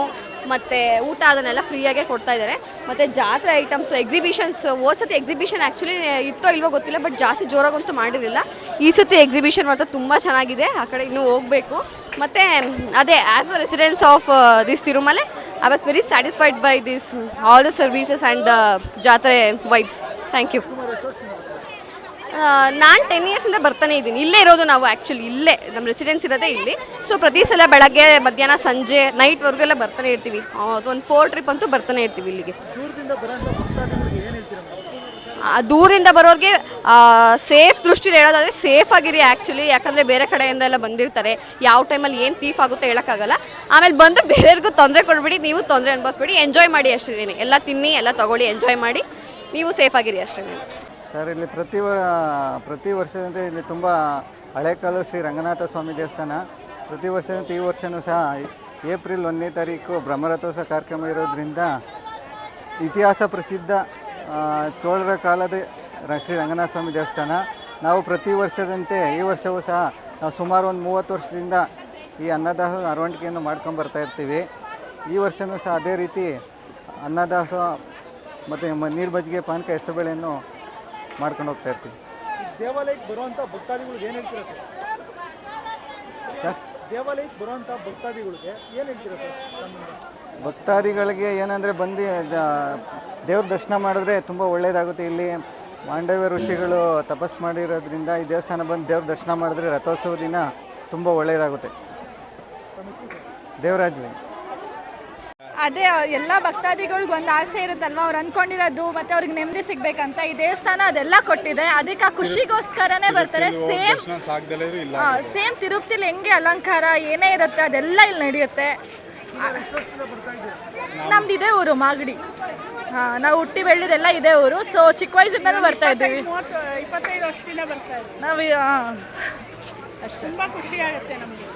ಮತ್ತು ಊಟ ಅದನ್ನೆಲ್ಲ ಫ್ರೀಯಾಗೆ ಕೊಡ್ತಾ ಇದ್ದಾರೆ. ಮತ್ತು ಜಾತ್ರೆ ಐಟಮ್ಸು ಎಕ್ಸಿಬಿಷನ್ಸ್ ಸತಿ ಎಕ್ಸಿಬಿಷನ್ ಆ್ಯಕ್ಚುಲಿ ಇತ್ತೋ ಇಲ್ವೋ ಗೊತ್ತಿಲ್ಲ, ಬಟ್ ಜಾಸ್ತಿ ಜೋರಾಗಂತೂ ಮಾಡಿರಲಿಲ್ಲ. ಈ ಸತಿ ಎಕ್ಸಿಬಿಷನ್ ಮಾತ್ರ ತುಂಬ ಚೆನ್ನಾಗಿದೆ. ಆ ಕಡೆ ಇನ್ನೂ ಹೋಗಬೇಕು. ಮತ್ತು ಅದೇ as a residence of this Tirumale I was very satisfied by this all the services and the ಜಾತ್ರೆ vibes. Thank you. ನಾನು 10 ಇಯರ್ಸಿಂದ ಬರ್ತಾನೆ ಇದ್ದೀನಿ. ಇಲ್ಲೇ ಇರೋದು ನಾವು. ಆ್ಯಕ್ಚುಲಿ ಇಲ್ಲೇ ನಮ್ಮ ರೆಸಿಡೆನ್ಸ್ ಇರೋದೇ ಇಲ್ಲಿ. ಸೊ ಪ್ರತಿ ಸಲ ಬೆಳಗ್ಗೆ ಮಧ್ಯಾಹ್ನ ಸಂಜೆ ನೈಟ್ವರೆಗೆಲ್ಲ ಬರ್ತಾನೆ ಇರ್ತೀವಿ. ಒಂದು 4 ಟ್ರಿಪ್ ಅಂತೂ ಬರ್ತಾನೆ ಇರ್ತೀವಿ ಇಲ್ಲಿಗೆ. ದೂರಿಂದ ಬರೋರಿಗೆ ಸೇಫ್ ದೃಷ್ಟಿಲಿ ಹೇಳೋದಾದರೆ ಸೇಫ್ ಆಗಿರಿ ಆ್ಯಕ್ಚುಲಿ. ಯಾಕಂದರೆ ಬೇರೆ ಕಡೆಯಿಂದ ಎಲ್ಲ ಬಂದಿರ್ತಾರೆ. ಯಾವ ಟೈಮಲ್ಲಿ ಏನು ತೀಫ್ ಆಗುತ್ತೆ ಹೇಳೋಕ್ಕಾಗಲ್ಲ. ಆಮೇಲೆ ಬಂದು ಬೇರೆಯವ್ರಿಗೂ ತೊಂದರೆ ಕೊಡಬೇಡಿ, ನೀವು ತೊಂದರೆ ಅನುಭವಿಸ್ಬೇಡಿ. ಎಂಜಾಯ್ ಮಾಡಿ ಅಷ್ಟೇ. ಎಲ್ಲ ತಿನ್ನಿ, ಎಲ್ಲ ತೊಗೊಳ್ಳಿ, ಎಂಜಾಯ್ ಮಾಡಿ, ನೀವು ಸೇಫ್ ಆಗಿರಿ ಅಷ್ಟೇ. ಸರ್, ಇಲ್ಲಿ ಪ್ರತಿ ವರ್ಷದಂತೆ ಇಲ್ಲಿ ತುಂಬ ಹಳೆ ಕಾಲದ ಶ್ರೀ ರಂಗನಾಥ ಸ್ವಾಮಿ ದೇವಸ್ಥಾನ. ಪ್ರತಿ ವರ್ಷದಂತೆ ಈ ವರ್ಷವೂ ಸಹ ಏಪ್ರಿಲ್ 1ನೇ ತಾರೀಕು ಬ್ರಹ್ಮರಥೋತ್ಸವ ಕಾರ್ಯಕ್ರಮ ಇರೋದ್ರಿಂದ ಇತಿಹಾಸ ಪ್ರಸಿದ್ಧ ಚೋಳರ ಕಾಲದ ಶ್ರೀ ರಂಗನಾಥ ಸ್ವಾಮಿ ದೇವಸ್ಥಾನ. ನಾವು ಪ್ರತಿ ವರ್ಷದಂತೆ ಈ ವರ್ಷವೂ ಸಹ ನಾವು ಸುಮಾರು ಒಂದು 30 ವರ್ಷದಿಂದ ಈ ಅನ್ನದಾಸ ಮೆರವಣಿಗೆಯನ್ನು ಮಾಡ್ಕೊಂಬರ್ತಾ ಇರ್ತೀವಿ. ಈ ವರ್ಷವೂ ಸಹ ಅದೇ ರೀತಿ ಅನ್ನದಾಸ ಮತ್ತು ನೀರು ಮಜ್ಜಿಗೆ ಪಾನಕ ಹೆಸರುಬೇಳೆಯನ್ನು ಮಾಡ್ಕೊಂಡು ಹೋಗ್ತಾ ಇರ್ತೀವಿ. ದೇವಾಲಯಕ್ಕೆ ಬರುವಂಥ ಭಕ್ತಾದಿಗಳಿಗೆ ಏನು ಹೇಳ್ತೀರಾ ಸರ್? ದೇವಾಲಯಕ್ಕೆ ಬರುವಂಥ ಭಕ್ತಾದಿಗಳಿಗೆ ಏನು ಹೇಳ್ತೀರಾ ಸರ್? ಭಕ್ತಾದಿಗಳಿಗೆ ಏನಂದರೆ ಬಂದು ದೇವ್ರ ದರ್ಶನ ಮಾಡಿದ್ರೆ ತುಂಬ ಒಳ್ಳೆಯದಾಗುತ್ತೆ. ಇಲ್ಲಿ ಮಾಂಡವ್ಯ ಋಷಿಗಳು ತಪಸ್ ಮಾಡಿರೋದ್ರಿಂದ ಈ ದೇವಸ್ಥಾನ ಬಂದು ದೇವ್ರ ದರ್ಶನ ಮಾಡಿದ್ರೆ ರಥೋತ್ಸವ ದಿನ ತುಂಬ ಒಳ್ಳೆಯದಾಗುತ್ತೆ. ದೇವರಾಜ್. ಅದೇ ಎಲ್ಲ ಭಕ್ತಾದಿಗಳಿಗೆ ಒಂದು ಆಸೆ ಇರುತ್ತಲ್ವ, ಅವ್ರು ಅಂದ್ಕೊಂಡಿರೋದು ಮತ್ತು ಅವ್ರಿಗೆ ನೆಮ್ಮದಿ ಸಿಗಬೇಕಂತ ಈ ದೇವಸ್ಥಾನ ಅದೆಲ್ಲ ಕೊಟ್ಟಿದೆ. ಅದಕ್ಕೆ ಆ ಖುಷಿಗೋಸ್ಕರನೇ ಬರ್ತಾರೆ. ಸೇಮ್ ತಿರುಪತಿಲಿ ಹೆಂಗೆ ಅಲಂಕಾರ ಏನೇ ಇರುತ್ತೆ ಅದೆಲ್ಲ ಇಲ್ಲಿ ನಡೆಯುತ್ತೆ. ನಮ್ದು ಇದೇ ಊರು ಮಾಗಡಿ. ನಾವು ಹುಟ್ಟಿ ಬೆಳೆದೆಲ್ಲ ಇದೇ ಊರು. ಸೊ ಚಿಕ್ಕ ವಯಸ್ಸಿಂದಲೂ ಬರ್ತಾ ಇದ್ದೀವಿ. 25 ವರ್ಷದಿಂದ ಬರ್ತಾ ಇದ್ದೀವಿ ನಾವು. ಅಷ್ಟೇ, ತುಂಬ ಖುಷಿ ಆಗುತ್ತೆ ನಮಗೆ.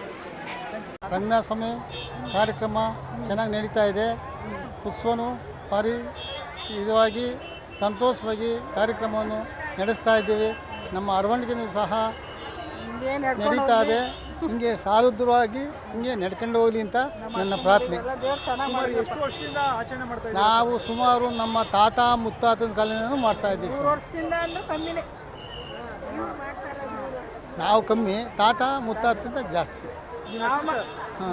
ರಂಗನಾಥ ಸ್ವಾಮಿ ಕಾರ್ಯಕ್ರಮ ಚೆನ್ನಾಗಿ ನಡೀತಾ ಇದೆ. ಉತ್ಸವನು ಭಾರಿ ಇದವಾಗಿ ಸಂತೋಷವಾಗಿ ಕಾರ್ಯಕ್ರಮವನ್ನು ನಡೆಸ್ತಾ ಇದ್ದೀವಿ. ನಮ್ಮ ಮೆರವಣಿಗೆಯೂ ಸಹ ನಡೀತಾ ಇದೆ. ಹಿಂಗೆ ಸಾಲುದ್ರವಾಗಿ ಹಿಂಗೆ ನಡ್ಕೊಂಡು ಹೋಗಲಿ ಅಂತ ನನ್ನ ಪ್ರಾರ್ಥನೆ. ನಾವು ಸುಮಾರು ನಮ್ಮ ತಾತ ಮುತ್ತಾತನ ಕಾಲದಿಂದ ಮಾಡ್ತಾ ಇದ್ದೀವಿ. ನಾವು ಕಮ್ಮಿ, ತಾತ ಮುತ್ತಾತದಿಂದ ಜಾಸ್ತಿ.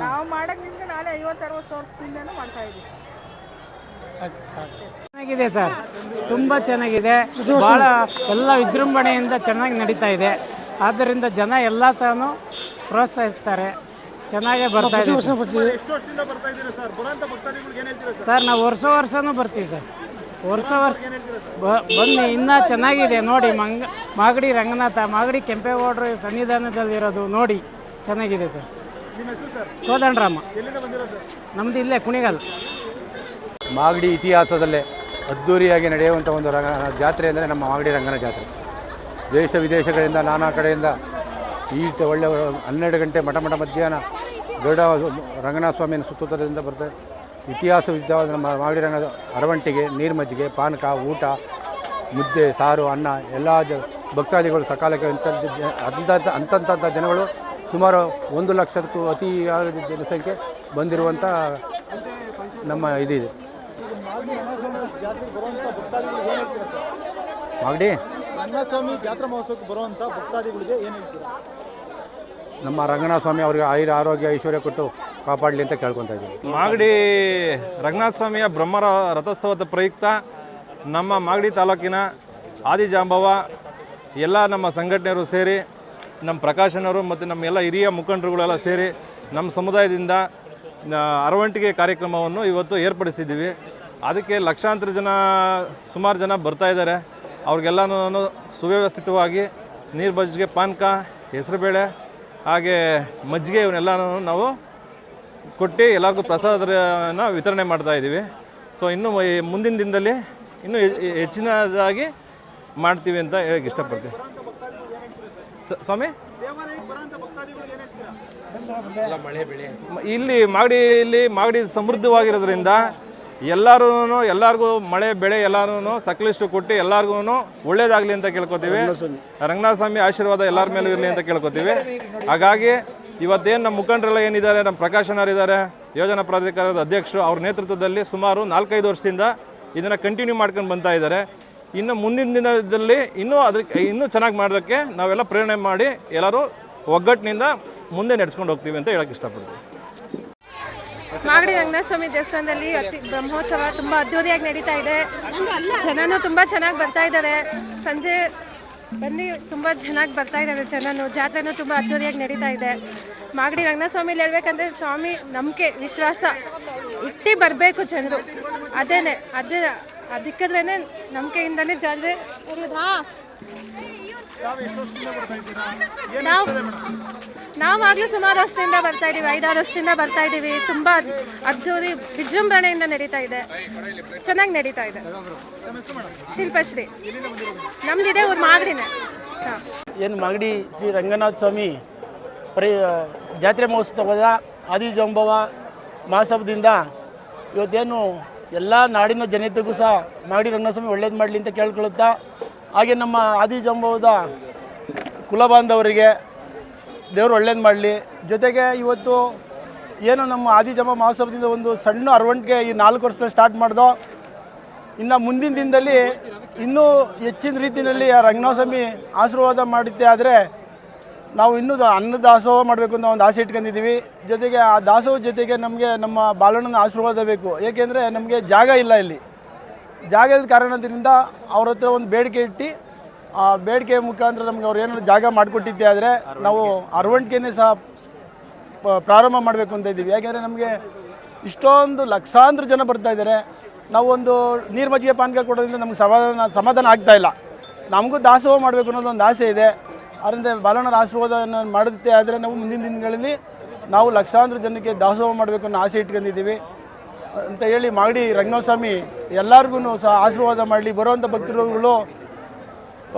ನಾವು ಮಾಡೋದ್ರಿಂದ ನಾಳೆ 50-60 ವರ್ಷದಿಂದನೂ ಮಾಡ್ತಾ ಇದ್ದೀವಿ. ಆಯ್ತು ಸಾಕು. ಚೆನ್ನಾಗಿದೆ ಸರ್, ತುಂಬ ಚೆನ್ನಾಗಿದೆ. ಭಾಳ ಎಲ್ಲ ವಿಜೃಂಭಣೆಯಿಂದ ಚೆನ್ನಾಗಿ ನಡೀತಾ ಇದೆ. ಆದ್ದರಿಂದ ಜನ ಎಲ್ಲ ಸಹ ಪ್ರೋತ್ಸಾಹಿಸ್ತಾರೆ. ಚೆನ್ನಾಗೇ ಬರ್ತಾ ಇದ್ದೀವಿ ಸರ್. ನಾವು ವರ್ಷನೂ ಬರ್ತೀವಿ ಸರ್. ವರ್ಷ ಬನ್ನಿ, ಇನ್ನೂ ಚೆನ್ನಾಗಿದೆ ನೋಡಿ. ಮಾಗಡಿ ರಂಗನಾಥ, ಮಾಗಡಿ ಕೆಂಪೇಗೌಡರು ಸನ್ನಿಧಾನದಲ್ಲಿರೋದು ನೋಡಿ ಚೆನ್ನಾಗಿದೆ ಸರ್. ಕೋದಂಡರಾಮ. ನಮ್ಮದು ಇಲ್ಲೇ ಕುಣಿಗಲ್. ಮಾಗಡಿ ಇತಿಹಾಸದಲ್ಲೇ ಅದ್ಧೂರಿಯಾಗಿ ನಡೆಯುವಂಥ ಒಂದು ಜಾತ್ರೆ ಅಂದರೆ ನಮ್ಮ ಮಾಗಡಿ ರಂಗನ ಜಾತ್ರೆ. ದೇಶ ವಿದೇಶಗಳಿಂದ ನಾನಾ ಕಡೆಯಿಂದ ಈ ಒಳ್ಳೆ 12 ಗಂಟೆ ಮಠ ಮಧ್ಯಾಹ್ನ ಗರುಡ ರಂಗನಾಥ ಸ್ವಾಮಿಯನ್ನು ಸುತ್ತೋದ್ರಿಂದ ಬರ್ತಾರೆ. ಇತಿಹಾಸ ವಿದ್ಯವಾದ ನಮ್ಮ ಮಾಗಡಿ ರಂಗದ ಮೆರವಣಿಗೆ ನೀರು ಮಜ್ಜಿಗೆ ಪಾನಕ ಊಟ ಮುದ್ದೆ ಸಾರು ಅನ್ನ ಎಲ್ಲ ಭಕ್ತಾದಿಗಳು ಸಕಾಲಕ್ಕೆ ಅಂಥ ಜನಗಳು ಸುಮಾರು 1 ಲಕ್ಷಕ್ಕೂ ಅತಿ ಜನಸಂಖ್ಯೆ ಬಂದಿರುವಂಥ ನಮ್ಮ ಇದಿದೆ. ಮಾಗಡಿ ರಂಗನಾಥಸ್ವಾಮಿ ಜಾತ್ರಾ ಮಹೋತ್ಸವಕ್ಕೆ ಬರುವಂಥ ಭಕ್ತಾದಿಗಳಿಗೆ ಏನು ಹೇಳ್ತೀರಾ? ನಮ್ಮ ರಂಗನಾಥ ಸ್ವಾಮಿ ಅವರಿಗೆ ಆರೋಗ್ಯ ಐಶ್ವರ್ಯ ಕೊಟ್ಟು ಕಾಪಾಡಲಿ ಅಂತ ಕೇಳ್ಕೊತಾ ಇದ್ದೀವಿ. ಮಾಗಡಿ ರಂಗನಾಥ ಸ್ವಾಮಿಯ ಬ್ರಹ್ಮರ ರಥೋತ್ಸವದ ಪ್ರಯುಕ್ತ ನಮ್ಮ ಮಾಗಡಿ ತಾಲೂಕಿನ ಆದಿಜಾಂಬವ ಎಲ್ಲ ನಮ್ಮ ಸಂಘಟನೆಯರು ಸೇರಿ, ನಮ್ಮ ಪ್ರಕಾಶನವರು ಮತ್ತು ನಮ್ಮ ಎಲ್ಲ ಹಿರಿಯ ಮುಖಂಡರುಗಳೆಲ್ಲ ಸೇರಿ ನಮ್ಮ ಸಮುದಾಯದಿಂದ ಅರವಂಟಿಗೆ ಕಾರ್ಯಕ್ರಮವನ್ನು ಇವತ್ತು ಏರ್ಪಡಿಸಿದ್ದೀವಿ. ಅದಕ್ಕೆ ಲಕ್ಷಾಂತರ ಜನ, ಸುಮಾರು ಜನ ಬರ್ತಾಯಿದ್ದಾರೆ. ಅವ್ರಿಗೆಲ್ಲನೂ ಸುವ್ಯವಸ್ಥಿತವಾಗಿ ನೀರು ಮಜ್ಜಿಗೆ, ಪಾನಕ, ಹೆಸರುಬೇಳೆ ಹಾಗೆ ಮಜ್ಜಿಗೆ ಇವನ್ನೆಲ್ಲನೂ ನಾವು ಕೊಟ್ಟು ಎಲ್ಲರಿಗೂ ಪ್ರಸಾದನ ವಿತರಣೆ ಮಾಡ್ತಾಯಿದ್ದೀವಿ. ಸೊ ಇನ್ನು ಮುಂದಿನ ದಿನದಲ್ಲಿ ಇನ್ನೂ ಹೆಚ್ಚಿನದಾಗಿ ಮಾಡ್ತೀವಿ ಅಂತ ಹೇಳಕ್ಕೆ ಇಷ್ಟಪಡ್ತೀವಿ. ಸ್ವಾಮಿ, ಇಲ್ಲಿ ಮಾಗಡಿ ಸಮೃದ್ಧವಾಗಿರೋದ್ರಿಂದ ಎಲ್ಲರಿಗೂ ಮಳೆ ಬೆಳೆ ಎಲ್ಲರೂ ಸಕಲಿಷ್ಟು ಕೊಟ್ಟು ಎಲ್ಲರಿಗೂ ಒಳ್ಳೇದಾಗಲಿ ಅಂತ ಕೇಳ್ಕೊತೀವಿ. ರಂಗನಾಥ ಸ್ವಾಮಿ ಆಶೀರ್ವಾದ ಎಲ್ಲರ ಮೇಲೂ ಇರಲಿ ಅಂತ ಕೇಳ್ಕೊತೀವಿ. ಹಾಗಾಗಿ ಇವತ್ತೇನು ನಮ್ಮ ಮುಖಂಡರೆಲ್ಲ ಏನಿದ್ದಾರೆ, ನಮ್ಮ ಪ್ರಕಾಶನರಿದ್ದಾರೆ, ಯೋಜನಾ ಪ್ರಾಧಿಕಾರದ ಅಧ್ಯಕ್ಷರು, ಅವ್ರ ನೇತೃತ್ವದಲ್ಲಿ ಸುಮಾರು 4-5 ವರ್ಷದಿಂದ ಇದನ್ನು ಕಂಟಿನ್ಯೂ ಮಾಡ್ಕೊಂಡು ಬರ್ತಾ ಇದ್ದಾರೆ. ಇನ್ನು ಮುಂದಿನ ದಿನದಲ್ಲಿ ಇನ್ನೂ ಚೆನ್ನಾಗಿ ಮಾಡೋದಕ್ಕೆ ನಾವೆಲ್ಲ ಪ್ರೇರಣೆ ಮಾಡಿ ಎಲ್ಲರೂ ಒಗ್ಗಟ್ಟಿನಿಂದ ಮುಂದೆ ನಡೆಸ್ಕೊಂಡು ಹೋಗ್ತೀವಿ ಅಂತ ಹೇಳಕ್ಕೆ ಇಷ್ಟಪಡ್ತೀವಿ. ಮಾಗಡಿ ರಂಗನಾಥ ಸ್ವಾಮಿ ದೇವಸ್ಥಾನದಲ್ಲಿ ಬ್ರಹ್ಮೋತ್ಸವ ತುಂಬ ಅದ್ದೂರಿಯಾಗಿ ನಡೀತಾ ಇದೆ. ಜನನೂ ತುಂಬ ಚೆನ್ನಾಗಿ ಬರ್ತಾ ಇದ್ದಾರೆ. ಸಂಜೆ ಬನ್ನಿ, ತುಂಬ ಚೆನ್ನಾಗಿ ಬರ್ತಾ ಇದ್ದಾರೆ ಜನನು. ಜಾತ್ರೆನೂ ತುಂಬ ಅದ್ದೂರಿಯಾಗಿ ನಡೀತಾ ಇದೆ. ಮಾಗಡಿ ರಂಗನಾಥ ಸ್ವಾಮಿಲಿ ಹೇಳ್ಬೇಕಂದ್ರೆ ಸ್ವಾಮಿ ನಂಬಿಕೆ, ವಿಶ್ವಾಸ ಇಟ್ಟು ಬರಬೇಕು ಜನರು. ಅದಕ್ಕಿದ್ರೇ ನಂಬಿಕೆಯಿಂದನೇ ಜಾತ್ರೆ ಇರೋದಾ. ನಾವಾಗಲೂ ಸುಮಾರು ವರ್ಷದಿಂದ ಬರ್ತಾ ಇದ್ದೀವಿ, 5-6 ವರ್ಷದಿಂದ ಬರ್ತಾ ಇದ್ದೀವಿ. ತುಂಬ ಅದ್ದೂರಿ ವಿಜೃಂಭಣೆಯಿಂದ ನಡೀತಾ ಇದೆ, ಚೆನ್ನಾಗಿ ನಡೀತಾ ಇದೆ. ಶಿಲ್ಪಶ್ರೀ ನಮ್ದಿದೆ ಊರು ಮಾಗಡಿನೇ. ಏನು ಮಾಗಡಿ ಶ್ರೀ ರಂಗನಾಥ ಸ್ವಾಮಿ ಜಾತ್ರೆ ಮಹೋತ್ಸವದ ಆದಿಜಾಂಬವ ಮಹಾಸಭದಿಂದ ಇವತ್ತೇನು ಎಲ್ಲ ನಾಡಿನ ಜನತೆಗೂ ಸಹ ಮಾಗಡಿ ರಂಗನಾಥ ಸ್ವಾಮಿ ಒಳ್ಳೇದು ಮಾಡಲಿ ಅಂತ ಕೇಳ್ಕೊಳ್ಳುತ್ತಾ, ಹಾಗೆ ನಮ್ಮ ಆದಿಜಾಂಬವದ ಕುಲಬಾಂಧವರಿಗೆ ದೇವರು ಒಳ್ಳೇದು ಮಾಡಲಿ. ಜೊತೆಗೆ ಇವತ್ತು ಏನು ನಮ್ಮ ಆದಿಜಾಂಬವ ಮಹೋತ್ಸವದಿಂದ ಒಂದು ಸಣ್ಣ ಅರವಣಿಕೆ ಈ 4 ವರ್ಷದಲ್ಲಿ ಸ್ಟಾರ್ಟ್ ಮಾಡ್ದೋ, ಇನ್ನು ಮುಂದಿನ ದಿನದಲ್ಲಿ ಇನ್ನೂ ಹೆಚ್ಚಿನ ರೀತಿಯಲ್ಲಿ ರಂಗನಾಥ ಸ್ವಾಮಿ ಆಶೀರ್ವಾದ ಮಾಡುತ್ತೆ. ಆದರೆ ನಾವು ಇನ್ನೂ ಅನ್ನದಾಸೋಹ ಮಾಡಬೇಕು ಅಂತ ಒಂದು ಆಸೆ ಇಟ್ಕೊಂಡಿದ್ದೀವಿ. ಜೊತೆಗೆ ಆ ದಾಸೋಹ ಜೊತೆಗೆ ನಮಗೆ ನಮ್ಮ ಬಾಲಣ್ಣನ ಆಶೀರ್ವಾದ ಬೇಕು. ಏಕೆಂದರೆ ನಮಗೆ ಜಾಗ ಇಲ್ಲ, ಇಲ್ಲಿ ಜಾಗ ಇಲ್ಲದ ಕಾರಣದಿಂದ ಅವ್ರ ಹತ್ರ ಒಂದು ಬೇಡಿಕೆ ಇಟ್ಟು ಆ ಬೇಡಿಕೆ ಮುಖಾಂತರ ನಮಗೆ ಅವ್ರು ಏನಾದ್ರು ಜಾಗ ಮಾಡಿಕೊಟ್ಟಿದ್ದೆ ಆದರೆ ನಾವು ಅರವಣಿಕೆನೇ ಸಹ ಪ್ರಾರಂಭ ಮಾಡಬೇಕು ಅಂತ ಇದ್ದೀವಿ. ಯಾಕೆಂದರೆ ನಮಗೆ ಇಷ್ಟೊಂದು ಲಕ್ಷಾಂತರ ಜನ ಬರ್ತಾ ಇದ್ದಾರೆ. ನಾವು ಒಂದು ನೀರು ಮಜ್ಜಿಗೆ ಪಾನಕ ಕೊಡೋದ್ರಿಂದ ನಮ್ಗೆ ಸಮಾಧಾನ ಆಗ್ತಾಯಿಲ್ಲ. ನಮಗೂ ದಾಸೋಹ ಮಾಡಬೇಕು ಅನ್ನೋದು ಒಂದು ಆಸೆ ಇದೆ. ಅದರಿಂದ ಬಾಲಣ್ಣರ ಆಶೀರ್ವಾದವನ್ನು ಮಾಡುತ್ತೆ. ಆದರೆ ನಾವು ಮುಂದಿನ ದಿನಗಳಲ್ಲಿ ನಾವು ಲಕ್ಷಾಂತರ ಜನಕ್ಕೆ ದಾಸೋಹ ಮಾಡಬೇಕು ಅನ್ನೋ ಆಸೆ ಇಟ್ಕೊಂಡಿದ್ದೀವಿ ಅಂತ ಹೇಳಿ ಮಾಗಡಿ ರಂಗನಾಥ ಸ್ವಾಮಿ ಎಲ್ಲರಿಗೂ ಸಹ ಆಶೀರ್ವಾದ ಮಾಡಲಿ. ಬರುವಂಥ ಭಕ್ತರುಗಳು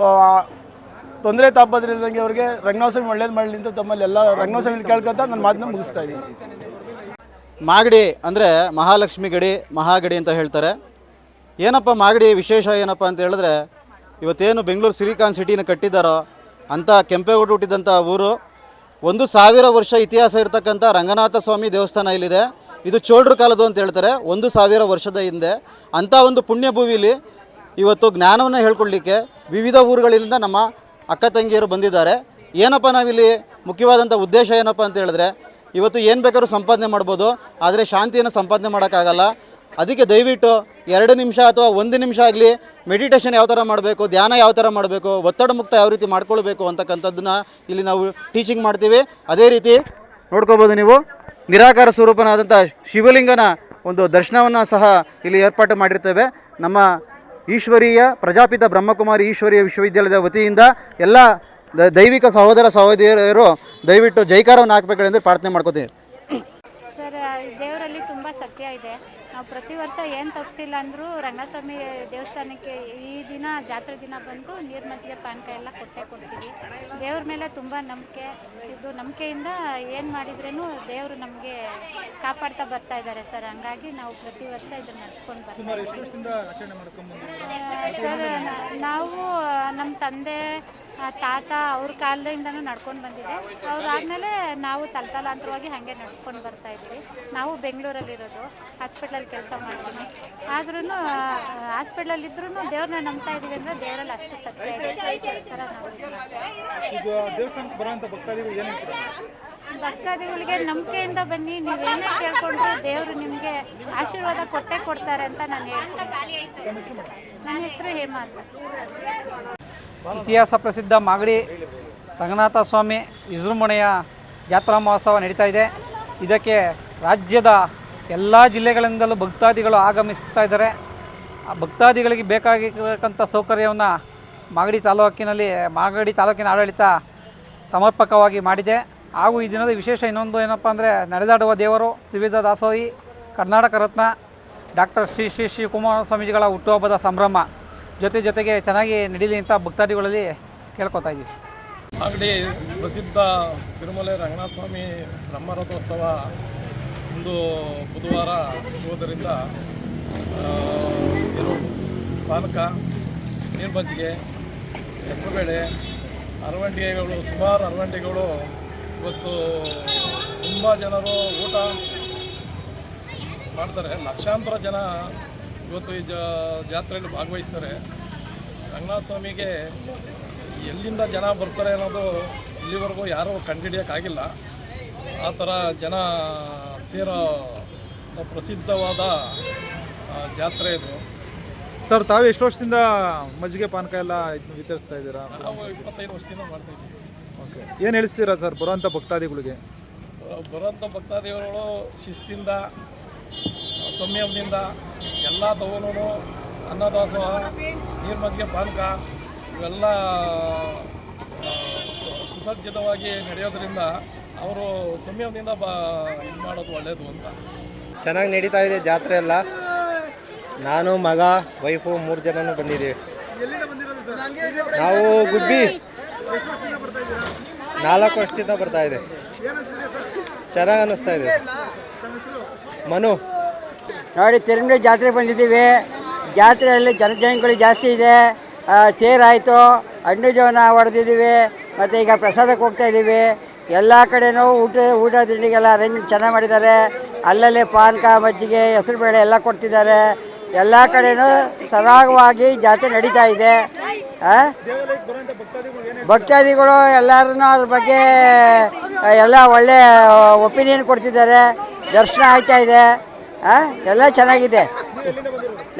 ತೊಂದರೆ ತಾಪದ್ರಿಲ್ದಂಗೆ ಅವ್ರಿಗೆ ರಂಗನಾಥ ಸ್ವಾಮಿ ಒಳ್ಳೇದು ಮಾಡಲಿ ಅಂತ ತಮ್ಮಲ್ಲಿ ಎಲ್ಲ ರಂಗನಾಥ ಸ್ವಾಮಿ ಕೇಳ್ಕೊತಾ ನನ್ನ ಮಾತನ್ನ ಮುಗಿಸ್ತಾ ಇದ್ದೀನಿ. ಮಾಗಡಿ ಅಂದರೆ ಮಹಾಲಕ್ಷ್ಮಿ ಗಡಿ, ಮಹಾಗಡಿ ಅಂತ ಹೇಳ್ತಾರೆ. ಏನಪ್ಪ ಮಾಗಡಿ ವಿಶೇಷ ಏನಪ್ಪ ಅಂತ ಹೇಳಿದ್ರೆ, ಇವತ್ತೇನು ಬೆಂಗಳೂರು ಸಿಲಿಕಾನ್ ಸಿಟಿನ ಕಟ್ಟಿದ್ದಾರೋ ಅಂಥ ಕೆಂಪೇಗೌಡ ಹುಟ್ಟಿದಂಥ ಊರು. 1000 ವರ್ಷ ಇತಿಹಾಸ ಇರತಕ್ಕಂಥ ರಂಗನಾಥ ಸ್ವಾಮಿ ದೇವಸ್ಥಾನ ಇಲ್ಲಿದೆ. ಇದು ಚೋಳರ ಕಾಲದ್ದು ಅಂತ ಹೇಳ್ತಾರೆ, 1000 ವರ್ಷದ ಹಿಂದೆ. ಅಂಥ ಒಂದು ಪುಣ್ಯ ಭೂಮಿಲಿ ಇವತ್ತು ಜ್ಞಾನವನ್ನು ಹೇಳ್ಕೊಡ್ಲಿಕ್ಕೆ ವಿವಿಧ ಊರುಗಳಿಂದ ನಮ್ಮ ಅಕ್ಕ ತಂಗಿಯರು ಬಂದಿದ್ದಾರೆ. ಏನಪ್ಪ ನಾವಿಲ್ಲಿ ಮುಖ್ಯವಾದಂಥ ಉದ್ದೇಶ ಏನಪ್ಪ ಅಂತ ಹೇಳಿದ್ರೆ, ಇವತ್ತು ಏನು ಬೇಕಾದ್ರೂ ಸಂಪಾದನೆ ಮಾಡ್ಬೋದು, ಆದರೆ ಶಾಂತಿಯನ್ನು ಸಂಪಾದನೆ ಮಾಡೋಕ್ಕಾಗಲ್ಲ. ಅದಕ್ಕೆ ದಯವಿಟ್ಟು 2 ನಿಮಿಷ ಅಥವಾ 1 ನಿಮಿಷ ಆಗಲಿ ಮೆಡಿಟೇಷನ್ ಯಾವ ಥರ ಮಾಡಬೇಕು, ಧ್ಯಾನ ಯಾವ ಥರ ಮಾಡಬೇಕು, ಒತ್ತಡ ಮುಕ್ತ ಯಾವ ರೀತಿ ಮಾಡ್ಕೊಳ್ಬೇಕು ಅಂತಕ್ಕಂಥದ್ದನ್ನ ಇಲ್ಲಿ ನಾವು ಟೀಚಿಂಗ್ ಮಾಡ್ತೀವಿ. ಅದೇ ರೀತಿ ನೋಡ್ಕೋಬೋದು ನೀವು, ನಿರಾಕಾರ ಸ್ವರೂಪನಾದಂಥ ಶಿವಲಿಂಗನ ಒಂದು ದರ್ಶನವನ್ನು ಸಹ ಇಲ್ಲಿ ಏರ್ಪಾಟು ಮಾಡಿರ್ತೇವೆ. ನಮ್ಮ ಈಶ್ವರೀಯ ಪ್ರಜಾಪಿತ ಬ್ರಹ್ಮಕುಮಾರಿ ಈಶ್ವರೀಯ ವಿಶ್ವವಿದ್ಯಾಲಯದ ವತಿಯಿಂದ ಎಲ್ಲ ದೈವಿಕ ಸಹೋದರ ಸಹೋದರಿಯರು ದಯವಿಟ್ಟು ಜೈಕಾರವನ್ನು ಹಾಕಬೇಕೆಂದು ಪ್ರಾರ್ಥನೆ ಮಾಡ್ಕೋತೀವಿ. ಸರ್, ದೇವರಲ್ಲಿ ತುಂಬ ಸತ್ಯ ಇದೆ. ನಾವು ಪ್ರತಿ ವರ್ಷ ಏನು ತಪ್ಪಿಸಿಲ್ಲ ಅಂದರೂ ರಂಗಸ್ವಾಮಿ ದೇವಸ್ಥಾನಕ್ಕೆ ಈ ದಿನ ಜಾತ್ರೆ ದಿನ ಬಂದು ನೀರು ಮಜ್ಜಿಗೆ ಪಾನಕ ಎಲ್ಲ ಕೊಡ್ತೀವಿ. ದೇವ್ರ ಮೇಲೆ ತುಂಬ ನಂಬಿಕೆ. ಇದು ನಂಬಿಕೆಯಿಂದ ಏನು ಮಾಡಿದ್ರೂ ದೇವರು ನಮಗೆ ಕಾಪಾಡ್ತಾ ಬರ್ತಾ ಇದ್ದಾರೆ ಸರ್. ಹಂಗಾಗಿ ನಾವು ಪ್ರತಿ ವರ್ಷ ಇದನ್ನು ನಡೆಸ್ಕೊಂಡು ಬರ್ತಾ ಇದ್ದೀವಿ ಸರ್. ನಾವು ನಮ್ಮ ತಂದೆ ತಾತ ಅವ್ರ ಕಾಲದಿಂದನೂ ನಡ್ಕೊಂಡು ಬಂದಿದೆ. ಅವ್ರಾದಮೇಲೆ ನಾವು ತಲತಲಾಂತರವಾಗಿ ಹಾಗೆ ನಡ್ಸ್ಕೊಂಡು ಬರ್ತಾ ಇದ್ದೀವಿ. ನಾವು ಬೆಂಗಳೂರಲ್ಲಿರೋದು, ಹಾಸ್ಪಿಟ್ಲಲ್ಲಿ ಕೆಲಸ ಮಾಡ್ತೀನಿ. ಆದ್ರೂ ಹಾಸ್ಪಿಟ್ಲಲ್ಲಿದ್ರೂ ದೇವ್ರನ್ನ ನಂಬ್ತಾ ಇದ್ದೀವಿ ಅಂದರೆ ದೇವರಲ್ಲಿ ಅಷ್ಟು ಸತ್ಯ ಇದೆ. ಅದಕ್ಕೋಸ್ಕರ ನಾವು ಈಗ ದೇವಸ್ಥಾನಕ್ಕೆ ಬರುವಂಥ ಭಕ್ತಾದಿಗಳು ಏನು ಹೇಳ್ತಾರೆ? ಭಕ್ತಾದಿಗಳಿಗೆ ನಂಬಿಕೆಯಿಂದ ಬನ್ನಿ, ನೀವೇನೇ ಕೇಳ್ಕೊಂಡ್ರು ದೇವರು ನಿಮಗೆ ಆಶೀರ್ವಾದ ಕೊಟ್ಟೇ ಕೊಡ್ತಾರೆ ಅಂತ ನಾನು ಹೇಳ್ತೀನಿ. ನನ್ನ ಹೆಸರು ಹೇಮಾ ಅಂತ. ಇತಿಹಾಸ ಪ್ರಸಿದ್ಧ ಮಾಗಡಿ ರಂಗನಾಥ ಸ್ವಾಮಿ ವಿಜೃಂಭಣೆಯ ಜಾತ್ರಾ ಮಹೋತ್ಸವ ನಡೀತಾ ಇದೆ. ಇದಕ್ಕೆ ರಾಜ್ಯದ ಎಲ್ಲ ಜಿಲ್ಲೆಗಳಿಂದಲೂ ಭಕ್ತಾದಿಗಳು ಆಗಮಿಸ್ತಾ ಇದ್ದಾರೆ. ಆ ಭಕ್ತಾದಿಗಳಿಗೆ ಬೇಕಾಗಿರತಕ್ಕಂಥ ಸೌಕರ್ಯವನ್ನು ಮಾಗಡಿ ತಾಲೂಕಿನ ಆಡಳಿತ ಸಮರ್ಪಕವಾಗಿ ಮಾಡಿದೆ. ಹಾಗೂ ಈ ದಿನದ ವಿಶೇಷ ಇನ್ನೊಂದು ಏನಪ್ಪ ಅಂದರೆ, ನಡೆದಾಡುವ ದೇವರು ತ್ರಿವಿಧ ದಾಸೋಹಿ ಕರ್ನಾಟಕ ರತ್ನ ಡಾಕ್ಟರ್ ಶ್ರೀ ಶ್ರೀ ಶ್ರೀ ಕುಮಾರ ಸ್ವಾಮೀಜಿಗಳ ಹುಟ್ಟುಹಬ್ಬದ ಸಂಭ್ರಮ ಜೊತೆಗೆ ಚೆನ್ನಾಗಿ ನಡೀಲಿ ಅಂತ ಭಕ್ತಾದಿಗಳಲ್ಲಿ ಕೇಳ್ಕೊತಾ ಇದ್ದೀವಿ. ಮಾಗಡಿ ಪ್ರಸಿದ್ಧ ತಿರುಮಲೆ ರಂಗನಾಥ ಸ್ವಾಮಿ ಬ್ರಹ್ಮರಥೋತ್ಸವ ಇಂದು ಬುಧವಾರ ಇರುವುದರಿಂದ ಪಾನಕ, ನೀರು ಮಜ್ಜಿಗೆ, ಹೆಸರುಬೇಳೆ, ಅರವಂಡಿಗೆಗಳು, ಸುಮಾರು ಅರವಂಡಿಗೆಗಳು ಇವತ್ತು ತುಂಬ ಜನರು ಊಟ ಮಾಡ್ತಾರೆ. ಲಕ್ಷಾಂತರ ಜನ ಇವತ್ತು ಈ ಜಾತ್ರೆಯಲ್ಲಿ ಭಾಗವಹಿಸ್ತಾರೆ. ರಂಗನಾಥ ಸ್ವಾಮಿಗೆ ಎಲ್ಲಿಂದ ಜನ ಬರ್ತಾರೆ ಅನ್ನೋದು ಇಲ್ಲಿವರೆಗೂ ಯಾರೂ ಕಂಡುಹಿಡಿಯೋಕ್ಕಾಗಿಲ್ಲ. ಆ ಥರ ಜನ ಸೇರೋ ಪ್ರಸಿದ್ಧವಾದ ಜಾತ್ರೆ ಇದು. ಸರ್, ತಾವು ಎಷ್ಟು ವರ್ಷದಿಂದ ಮಜ್ಜಿಗೆ ಪಾನಕ ಎಲ್ಲ ವಿತರಿಸ್ತಾ ಇದ್ದೀರಾ? ನಾವು 25 ವರ್ಷದಿಂದ ಮಾಡ್ತಾಯಿದ್ದೀವಿ. ಓಕೆ, ಏನು ಹೇಳಿಸ್ತೀರಾ ಸರ್ ಬರುವಂಥ ಭಕ್ತಾದಿಗಳಿಗೆ? ಬರುವಂಥ ಭಕ್ತಾದಿಗಳು ಶಿಸ್ತಿಂದ, ಸಂಯಮದಿಂದ ಎಲ್ಲ ತಗೊಂಡು ಅನ್ನದಾಸೋಹ, ನೀರು ಮಜ್ಜಿಗೆ, ಪಾನಕ ಇವೆಲ್ಲ ಸುಸಜ್ಜಿತವಾಗಿ ನಡೆಯೋದ್ರಿಂದ ಅವರು ಸಂಯಮದಿಂದ ಇದು ಮಾಡೋದು ಒಳ್ಳೆಯದು ಅಂತ. ಚೆನ್ನಾಗಿ ನಡೀತಾ ಇದೆ ಜಾತ್ರೆ ಎಲ್ಲ. ನಾನು, ಮಗ, ವೈಫು 3 ಜನನೂ ಬಂದಿದ್ದೀವಿ. ನಾವು ಗುಬ್ಬಿ 4 ವರ್ಷದಿಂದ ಬರ್ತಾ ಇದೆ. ಚೆನ್ನಾಗಿ ಅನ್ನಿಸ್ತಾ ಇದೆ. ಮನು ನೋಡಿ, ತಿರುಮಲೆ ಜಾತ್ರೆಗೆ ಬಂದಿದ್ದೀವಿ. ಜಾತ್ರೆಯಲ್ಲಿ ಜನಗಳು ಜಾಸ್ತಿ ಇದೆ. ತೇರಾಯಿತು, ಹಣ್ಣು ಜವನ ಹೊಡೆದಿದ್ದೀವಿ. ಮತ್ತು ಈಗ ಪ್ರಸಾದಕ್ಕೆ ಹೋಗ್ತಾ ಇದ್ದೀವಿ. ಎಲ್ಲ ಕಡೆನೂ ಊಟ ತಿಂಡಿಗೆಲ್ಲ ಅರೇಂಜ್ಮೆಂಟ್ ಚೆನ್ನಾಗಿ ಮಾಡಿದ್ದಾರೆ. ಅಲ್ಲಲ್ಲೇ ಪಾನಕ, ಮಜ್ಜಿಗೆ, ಹೆಸರುಬೇಳೆ ಎಲ್ಲ ಕೊಡ್ತಿದ್ದಾರೆ. ಎಲ್ಲ ಕಡೆನೂ ಸರಾಗವಾಗಿ ಜಾತ್ರೆ ನಡೀತಾ ಇದೆ. ಭಕ್ತಾದಿಗಳು ಎಲ್ಲರೂ ಅದ್ರ ಬಗ್ಗೆ ಎಲ್ಲ ಒಳ್ಳೆ ಒಪಿನಿಯನ್ ಕೊಡ್ತಿದ್ದಾರೆ. ದರ್ಶನ ಆಗ್ತಾ ಇದೆ. ಎಲ್ಲ ಚೆನ್ನಾಗಿದೆ.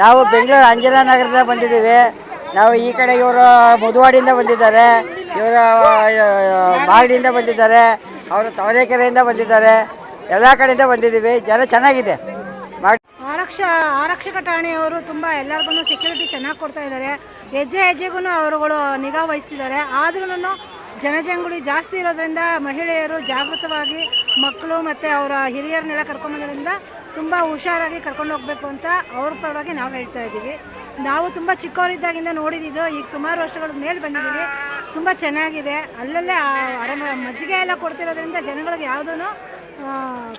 ನಾವು ಬೆಂಗಳೂರು ಅಂಜನಾ ನಗರದಿಂದ ಬಂದಿದ್ದೀವಿ. ನಾವು ಈ ಕಡೆ ಇವರು ಮುದುವಾಡಿಯಿಂದ ಬಂದಿದ್ದಾರೆ, ಇವರು ಮಾಗಡಿಯಿಂದ ಬಂದಿದ್ದಾರೆ, ಅವರು ತವರೇಕೆರೆಯಿಂದ ಬಂದಿದ್ದಾರೆ. ಎಲ್ಲ ಕಡೆಯಿಂದ ಬಂದಿದ್ದೀವಿ. ಜನ ಚೆನ್ನಾಗಿದೆ. ಆರಕ್ಷಕ ಠಾಣೆಯವರು ತುಂಬ ಎಲ್ಲರಿಗೂ ಸೆಕ್ಯೂರಿಟಿ ಚೆನ್ನಾಗಿ ಕೊಡ್ತಾ ಇದ್ದಾರೆ. ಹೆಜ್ಜೆಗೂ ಅವರುಗಳು ನಿಗಾ ವಹಿಸ್ತಿದ್ದಾರೆ. ಆದ್ರೂ ಜನಜಂಗುಳಿ ಜಾಸ್ತಿ ಇರೋದ್ರಿಂದ ಮಹಿಳೆಯರು ಜಾಗೃತವಾಗಿ ಮಕ್ಕಳು ಮತ್ತು ಅವರ ಹಿರಿಯರನ್ನೆಲ್ಲ ಕರ್ಕೊಂಬಂದ್ರಿಂದ ತುಂಬ ಹುಷಾರಾಗಿ ಕರ್ಕೊಂಡು ಹೋಗಬೇಕು ಅಂತ ಅವ್ರ ಪರವಾಗಿ ನಾವು ಹೇಳ್ತಾ ಇದ್ದೀವಿ. ನಾವು ತುಂಬ ಚಿಕ್ಕವರಿದ್ದಾಗಿಂದ ನೋಡಿದ್ದು, ಈಗ ಸುಮಾರು ವರ್ಷಗಳ ಮೇಲೆ ಬಂದಿದ್ದೀವಿ. ತುಂಬ ಚೆನ್ನಾಗಿದೆ. ಅಲ್ಲಲ್ಲೇ ಮಜ್ಜಿಗೆ ಎಲ್ಲ ಕೊಡ್ತಿರೋದ್ರಿಂದ ಜನಗಳಿಗೆ ಯಾವುದೂ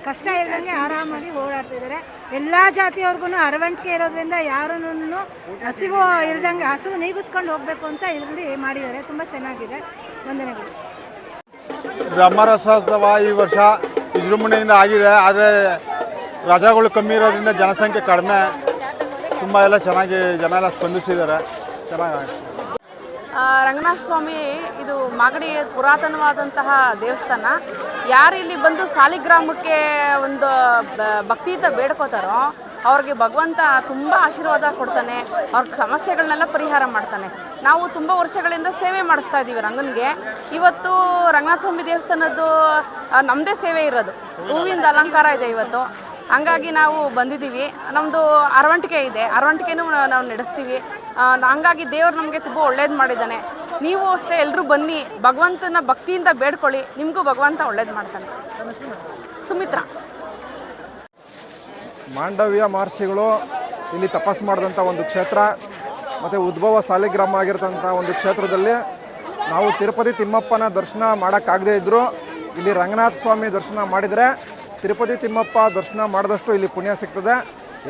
ಕಷ್ಟ ಇಲ್ಲದಂಗೆ ಆರಾಮಾಗಿ ಓಡಾಡ್ತಿದ್ದಾರೆ. ಎಲ್ಲ ಜಾತಿಯವ್ರಿಗೂ ಅರವಂಟಿಕೆ ಇರೋದ್ರಿಂದ ಯಾರೂ ಹಸಿವು ಇಲ್ದಂಗೆ ಹಸಿವು ನೀಗಿಸ್ಕೊಂಡು ಹೋಗಬೇಕು ಅಂತ ಇದರಲ್ಲಿ ಮಾಡಿದ್ದಾರೆ. ತುಂಬ ಚೆನ್ನಾಗಿದೆ. ವಂದನೆಗಳು. ಬ್ರಹ್ಮರಥೋತ್ಸವ ಈ ವರ್ಷ ವಿಜೃಂಭಣೆಯಿಂದ ಆಗಿದೆ. ಆದರೆ ರಜೆಗಳು ಕಮ್ಮಿ ಇರೋದ್ರಿಂದ ಜನಸಂಖ್ಯೆ ಕಡಿಮೆ. ತುಂಬ ಎಲ್ಲ ಚೆನ್ನಾಗಿ ಜನ ಎಲ್ಲ ಸ್ಪಂದಿಸಿದ್ದಾರೆ. ಚೆನ್ನಾಗಿ ರಂಗನಾಥ ಸ್ವಾಮಿ ಇದು ಮಾಗಡಿ ಪುರಾತನವಾದಂತಹ ದೇವಸ್ಥಾನ. ಯಾರು ಇಲ್ಲಿ ಬಂದು ಸಾಲಿಗ್ರಾಮಕ್ಕೆ ಒಂದು ಭಕ್ತಿಯಿಂದ ಬೇಡ್ಕೋತಾರೋ ಅವ್ರಿಗೆ ಭಗವಂತ ತುಂಬ ಆಶೀರ್ವಾದ ಕೊಡ್ತಾನೆ. ಅವ್ರ ಸಮಸ್ಯೆಗಳನ್ನೆಲ್ಲ ಪರಿಹಾರ ಮಾಡ್ತಾನೆ. ನಾವು ತುಂಬ ವರ್ಷಗಳಿಂದ ಸೇವೆ ಮಾಡಿಸ್ತಾ ಇದ್ದೀವಿ ರಂಗನಿಗೆ. ಇವತ್ತು ರಂಗನಾಥ ಸ್ವಾಮಿ ದೇವಸ್ಥಾನದ್ದು ನಮ್ಮದೇ ಸೇವೆ ಇರೋದು. ಹೂವಿಂದ ಅಲಂಕಾರ ಇದೆ ಇವತ್ತು. ಹಂಗಾಗಿ ನಾವು ಬಂದಿದ್ದೀವಿ. ನಮ್ಮದು ಅರವಂಟಿಕೆ ಇದೆ, ಅರವಂಟಿಕೆನೂ ನಾವು ನಡೆಸ್ತೀವಿ. ಹಂಗಾಗಿ ದೇವರು ನಮಗೆ ತುಂಬ ಒಳ್ಳೇದು ಮಾಡಿದ್ದಾನೆ. ನೀವು ಅಷ್ಟೇ ಎಲ್ಲರೂ ಬನ್ನಿ, ಭಗವಂತನ ಭಕ್ತಿಯಿಂದ ಬೇಡ್ಕೊಳ್ಳಿ, ನಿಮಗೂ ಭಗವಂತ ಒಳ್ಳೇದು ಮಾಡ್ತಾನೆ. ಸುಮಿತ್ರಾ. ಮಾಂಡವ್ಯ ಮಹರ್ಷಿಗಳು ಇಲ್ಲಿ ತಪಸ್ ಮಾಡಿದಂಥ ಒಂದು ಕ್ಷೇತ್ರ ಮತ್ತು ಉದ್ಭವ ಸಾಲಿಗ್ರಾಮ ಆಗಿರ್ತಂಥ ಒಂದು ಕ್ಷೇತ್ರದಲ್ಲಿ ನಾವು ತಿರುಪತಿ ತಿಮ್ಮಪ್ಪನ ದರ್ಶನ ಮಾಡೋಕ್ಕಾಗದೇ ಇದ್ದರೂ ಇಲ್ಲಿ ರಂಗನಾಥ ಸ್ವಾಮಿ ದರ್ಶನ ಮಾಡಿದರೆ ತಿರುಪತಿ ತಿಮ್ಮಪ್ಪ ದರ್ಶನ ಮಾಡಿದಷ್ಟು ಇಲ್ಲಿ ಪುಣ್ಯ ಸಿಗ್ತದೆ.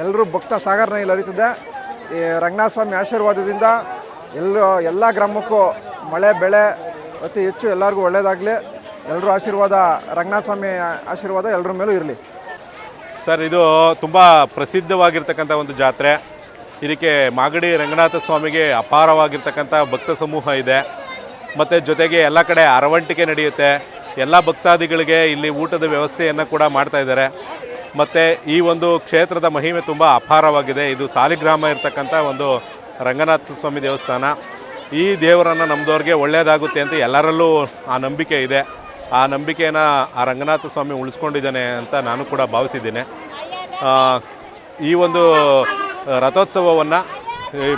ಎಲ್ಲರೂ ಭಕ್ತ ಸಾಗರನ ಇಲ್ಲಿ ಹರಿತದೆ. ಈ ರಂಗನಾಥ ಸ್ವಾಮಿ ಆಶೀರ್ವಾದದಿಂದ ಎಲ್ಲ ಗ್ರಾಮಕ್ಕೂ ಮಳೆ ಬೆಳೆ ಅತಿ ಹೆಚ್ಚು ಎಲ್ಲರಿಗೂ ಒಳ್ಳೆಯದಾಗಲಿ. ಎಲ್ಲರೂ ಆಶೀರ್ವಾದ, ರಂಗನಾಥ ಸ್ವಾಮಿ ಆಶೀರ್ವಾದ ಎಲ್ಲರ ಮೇಲೂ ಇರಲಿ. ಸರ್, ಇದು ತುಂಬ ಪ್ರಸಿದ್ಧವಾಗಿರ್ತಕ್ಕಂಥ ಒಂದು ಜಾತ್ರೆ. ಇದಕ್ಕೆ ಮಾಗಡಿ ರಂಗನಾಥ ಸ್ವಾಮಿಗೆ ಅಪಾರವಾಗಿರ್ತಕ್ಕಂಥ ಭಕ್ತ ಸಮೂಹ ಇದೆ. ಮತ್ತು ಜೊತೆಗೆ ಎಲ್ಲ ಕಡೆ ಅರವಂಟಿಕೆ ನಡೆಯುತ್ತೆ. ಎಲ್ಲ ಭಕ್ತಾದಿಗಳಿಗೆ ಇಲ್ಲಿ ಊಟದ ವ್ಯವಸ್ಥೆಯನ್ನು ಕೂಡ ಮಾಡ್ತಾಯಿದ್ದಾರೆ. ಮತ್ತು ಈ ಒಂದು ಕ್ಷೇತ್ರದ ಮಹಿಮೆ ತುಂಬ ಅಪಾರವಾಗಿದೆ. ಇದು ಸಾಲಿಗ್ರಾಮ ಇರ್ತಕ್ಕಂಥ ಒಂದು ರಂಗನಾಥ ಸ್ವಾಮಿ ದೇವಸ್ಥಾನ. ಈ ದೇವರನ್ನು ನಮ್ಮದವ್ರಿಗೆ ಒಳ್ಳೆಯದಾಗುತ್ತೆ ಅಂತ ಎಲ್ಲರಲ್ಲೂ ಆ ನಂಬಿಕೆ ಇದೆ. ಆ ನಂಬಿಕೆಯನ್ನು ಆ ರಂಗನಾಥ ಸ್ವಾಮಿ ಉಳಿಸ್ಕೊಂಡಿದ್ದಾನೆ ಅಂತ ನಾನು ಕೂಡ ಭಾವಿಸಿದ್ದೇನೆ. ಈ ಒಂದು ರಥೋತ್ಸವವನ್ನು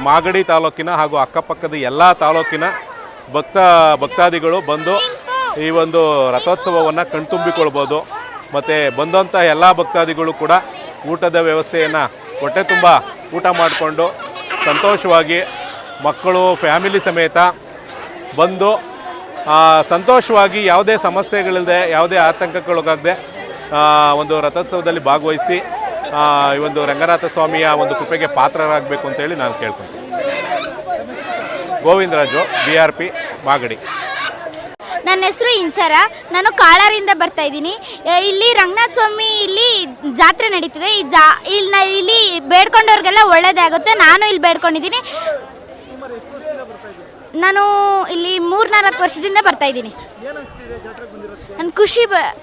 ಮಾಗಡಿ ತಾಲೂಕಿನ ಹಾಗೂ ಅಕ್ಕಪಕ್ಕದ ಎಲ್ಲ ತಾಲೂಕಿನ ಭಕ್ತಾದಿಗಳು ಬಂದು ಈ ಒಂದು ರಥೋತ್ಸವವನ್ನು ಕಣ್ತುಂಬಿಕೊಳ್ಬೋದು. ಮತ್ತು ಬಂದಂಥ ಎಲ್ಲ ಭಕ್ತಾದಿಗಳು ಕೂಡ ಊಟದ ವ್ಯವಸ್ಥೆಯನ್ನು ಹೊಟ್ಟೆ ತುಂಬ ಊಟ ಮಾಡಿಕೊಂಡು ಸಂತೋಷವಾಗಿ ಮಕ್ಕಳು ಫ್ಯಾಮಿಲಿ ಸಮೇತ ಬಂದು ಸಂತೋಷವಾಗಿ ಯಾವುದೇ ಸಮಸ್ಯೆಗಳಿಲ್ಲದೆ ಯಾವುದೇ ಆತಂಕಕ್ಕೊಳಗಾಗದೆ ಒಂದು ರಥೋತ್ಸವದಲ್ಲಿ ಭಾಗವಹಿಸಿ ಈ ಒಂದು ರಂಗನಾಥ ಸ್ವಾಮಿಯ ಒಂದು ಕೃಪೆಗೆ ಪಾತ್ರರಾಗಬೇಕು ಅಂತೇಳಿ ನಾನು ಕೇಳ್ಕೊತೀನಿ. ಗೋವಿಂದರಾಜು, BRP, ಮಾಗಡಿ. ನನ್ನ ಹೆಸರು ಇಂಚರ. ನಾನು ಕಾಳಾರಿಂದ ಬರ್ತಾ ಇದ್ದೀನಿ. ಇಲ್ಲಿ ರಂಗನಾಥ ಸ್ವಾಮಿ ಇಲ್ಲಿ ಜಾತ್ರೆ ನಡೀತಿದೆ. ಇಲ್ಲಿ ಬೇಡ್ಕೊಂಡವ್ರಿಗೆಲ್ಲ ಒಳ್ಳೇದಾಗುತ್ತೆ. ನಾನು ಇಲ್ಲಿ ಬೇಡ್ಕೊಂಡಿದ್ದೀನಿ. ನಾನು ಇಲ್ಲಿ 3-4 ವರ್ಷದಿಂದ ಬರ್ತಾ ಇದ್ದೀನಿ. ನನ್ನ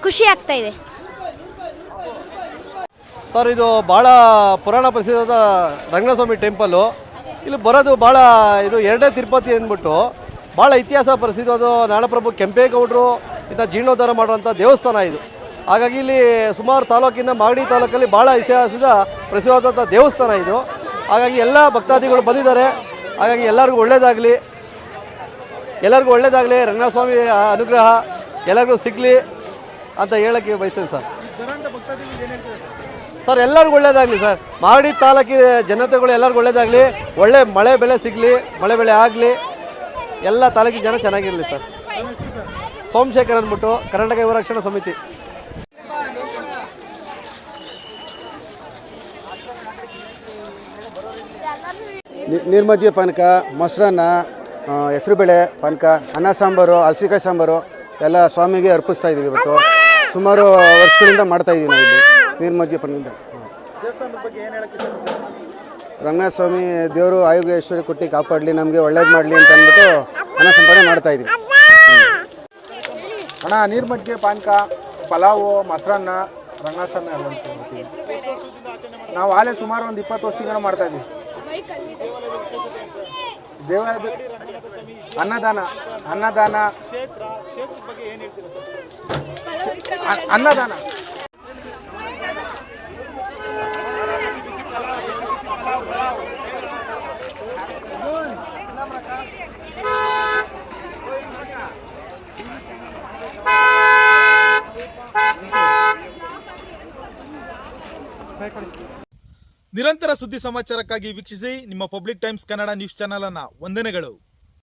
ಖುಷಿ ಆಗ್ತಾ ಇದೆ. ಸರ್, ಇದು ಭಾಳ ಪುರಾಣ ಪ್ರಸಿದ್ಧದ ರಂಗನಾಥಸ್ವಾಮಿ ಟೆಂಪಲ್ಲು. ಇಲ್ಲಿ ಬರೋದು ಭಾಳ ಇದು 2ನೇ ತಿರುಪತಿ ಅಂದ್ಬಿಟ್ಟು ಭಾಳ ಇತಿಹಾಸ ಪ್ರಸಿದ್ಧವಾದ ನಾಡಪ್ರಭು ಕೆಂಪೇಗೌಡರು ಇದನ್ನ ಜೀರ್ಣೋದ್ಧಾರ ಮಾಡುವಂಥ ದೇವಸ್ಥಾನ ಇದು. ಹಾಗಾಗಿ ಇಲ್ಲಿ ಸುಮಾರು ತಾಲೂಕಿನ ಮಾಗಡಿ ತಾಲೂಕಲ್ಲಿ ಭಾಳ ಇತಿಹಾಸದ ಪ್ರಸಿದ್ಧವಾದಂಥ ದೇವಸ್ಥಾನ ಇದು. ಹಾಗಾಗಿ ಎಲ್ಲ ಭಕ್ತಾದಿಗಳು ಬಂದಿದ್ದಾರೆ. ಹಾಗಾಗಿ ಎಲ್ಲರಿಗೂ ಒಳ್ಳೆಯದಾಗಲಿ, ರಂಗನಾಥ ಸ್ವಾಮಿ ಅನುಗ್ರಹ ಎಲ್ಲರಿಗೂ ಸಿಗಲಿ ಅಂತ ಹೇಳೋಕ್ಕೆ ಬಯಸ್ತೇನೆ ಸರ್. ಸರ್, ಎಲ್ಲರಿಗೂ ಒಳ್ಳೇದಾಗಲಿ ಸರ್. ಮಾಗಡಿ ತಾಲೂಕಿನ ಜನತೆಗಳು ಎಲ್ಲರಿಗೂ ಒಳ್ಳೇದಾಗಲಿ, ಒಳ್ಳೆ ಮಳೆ ಬೆಳೆ ಸಿಗಲಿ, ಮಳೆ ಬೆಳೆ ಆಗಲಿ, ಎಲ್ಲ ತಾಲೂಕಿನ ಜನ ಚೆನ್ನಾಗಿರಲಿ ಸರ್. ಸೋಮಶೇಖರ್ ಅಂದ್ಬಿಟ್ಟು ಕರ್ನಾಟಕ ಯುವ ರಕ್ಷಣಾ ಸಮಿತಿ. ನೀರ್ಮಜ್ಜಿಗೆ ಪಾನಕ, ಮೊಸರನ್ನ, ಹೆಸರುಬೇಳೆ ಪಾನಕ, ಅನ್ನ ಸಾಂಬಾರು, ಹಲಸಿಕಾಯಿ ಸಾಂಬಾರು ಎಲ್ಲ ಸ್ವಾಮಿಗೆ ಅರ್ಪಿಸ್ತಾ ಇದ್ದೀವಿ. ಇವತ್ತು ಸುಮಾರು ವರ್ಷಗಳಿಂದ ಮಾಡ್ತಾಯಿದ್ದೀವಿ ನಾವು ಇಲ್ಲಿ ನೀರ್ಮಜ್ಜಿಗೆ ಪಾನಕ. ರಂಗನಾಥ ಸ್ವಾಮಿ ದೇವರು ಆಯುರ್ವೇದ ಐಶ್ವರ್ಯ ಕೊಟ್ಟು ಕಾಪಾಡಲಿ, ನಮಗೆ ಒಳ್ಳೇದು ಮಾಡಲಿ ಅಂತ ಅಂದ್ಬಿಟ್ಟು ಅನ್ನ ಸಂಪಾದನೆ ಮಾಡ್ತಾಯಿದ್ದೀವಿ. ಅಣ್ಣ, ನೀರ್ಮಜ್ಜಿಗೆ ಪಾನಕ, ಪಲಾವು, ಮೊಸರನ್ನ, ರಂಗನಾಥ ಸ್ವಾಮಿ ಅರ್ಪಿಸ್ತೀವಿ. ನಾವು ಆಲೇ ಸುಮಾರು ಒಂದು 20 ವರ್ಷದಿಂದ ಮಾಡ್ತಾಯಿದ್ದೀವಿ. ಅನ್ನದಾನ ನಿರಂತರ ಸುದ್ದಿ ಸಮಾಚಾರಕ್ಕಾಗಿ ವೀಕ್ಷಿಸಿ ನಿಮ್ಮ public times Kannada news channel ಅನ್ನು. ವಂದನೆಗಳು.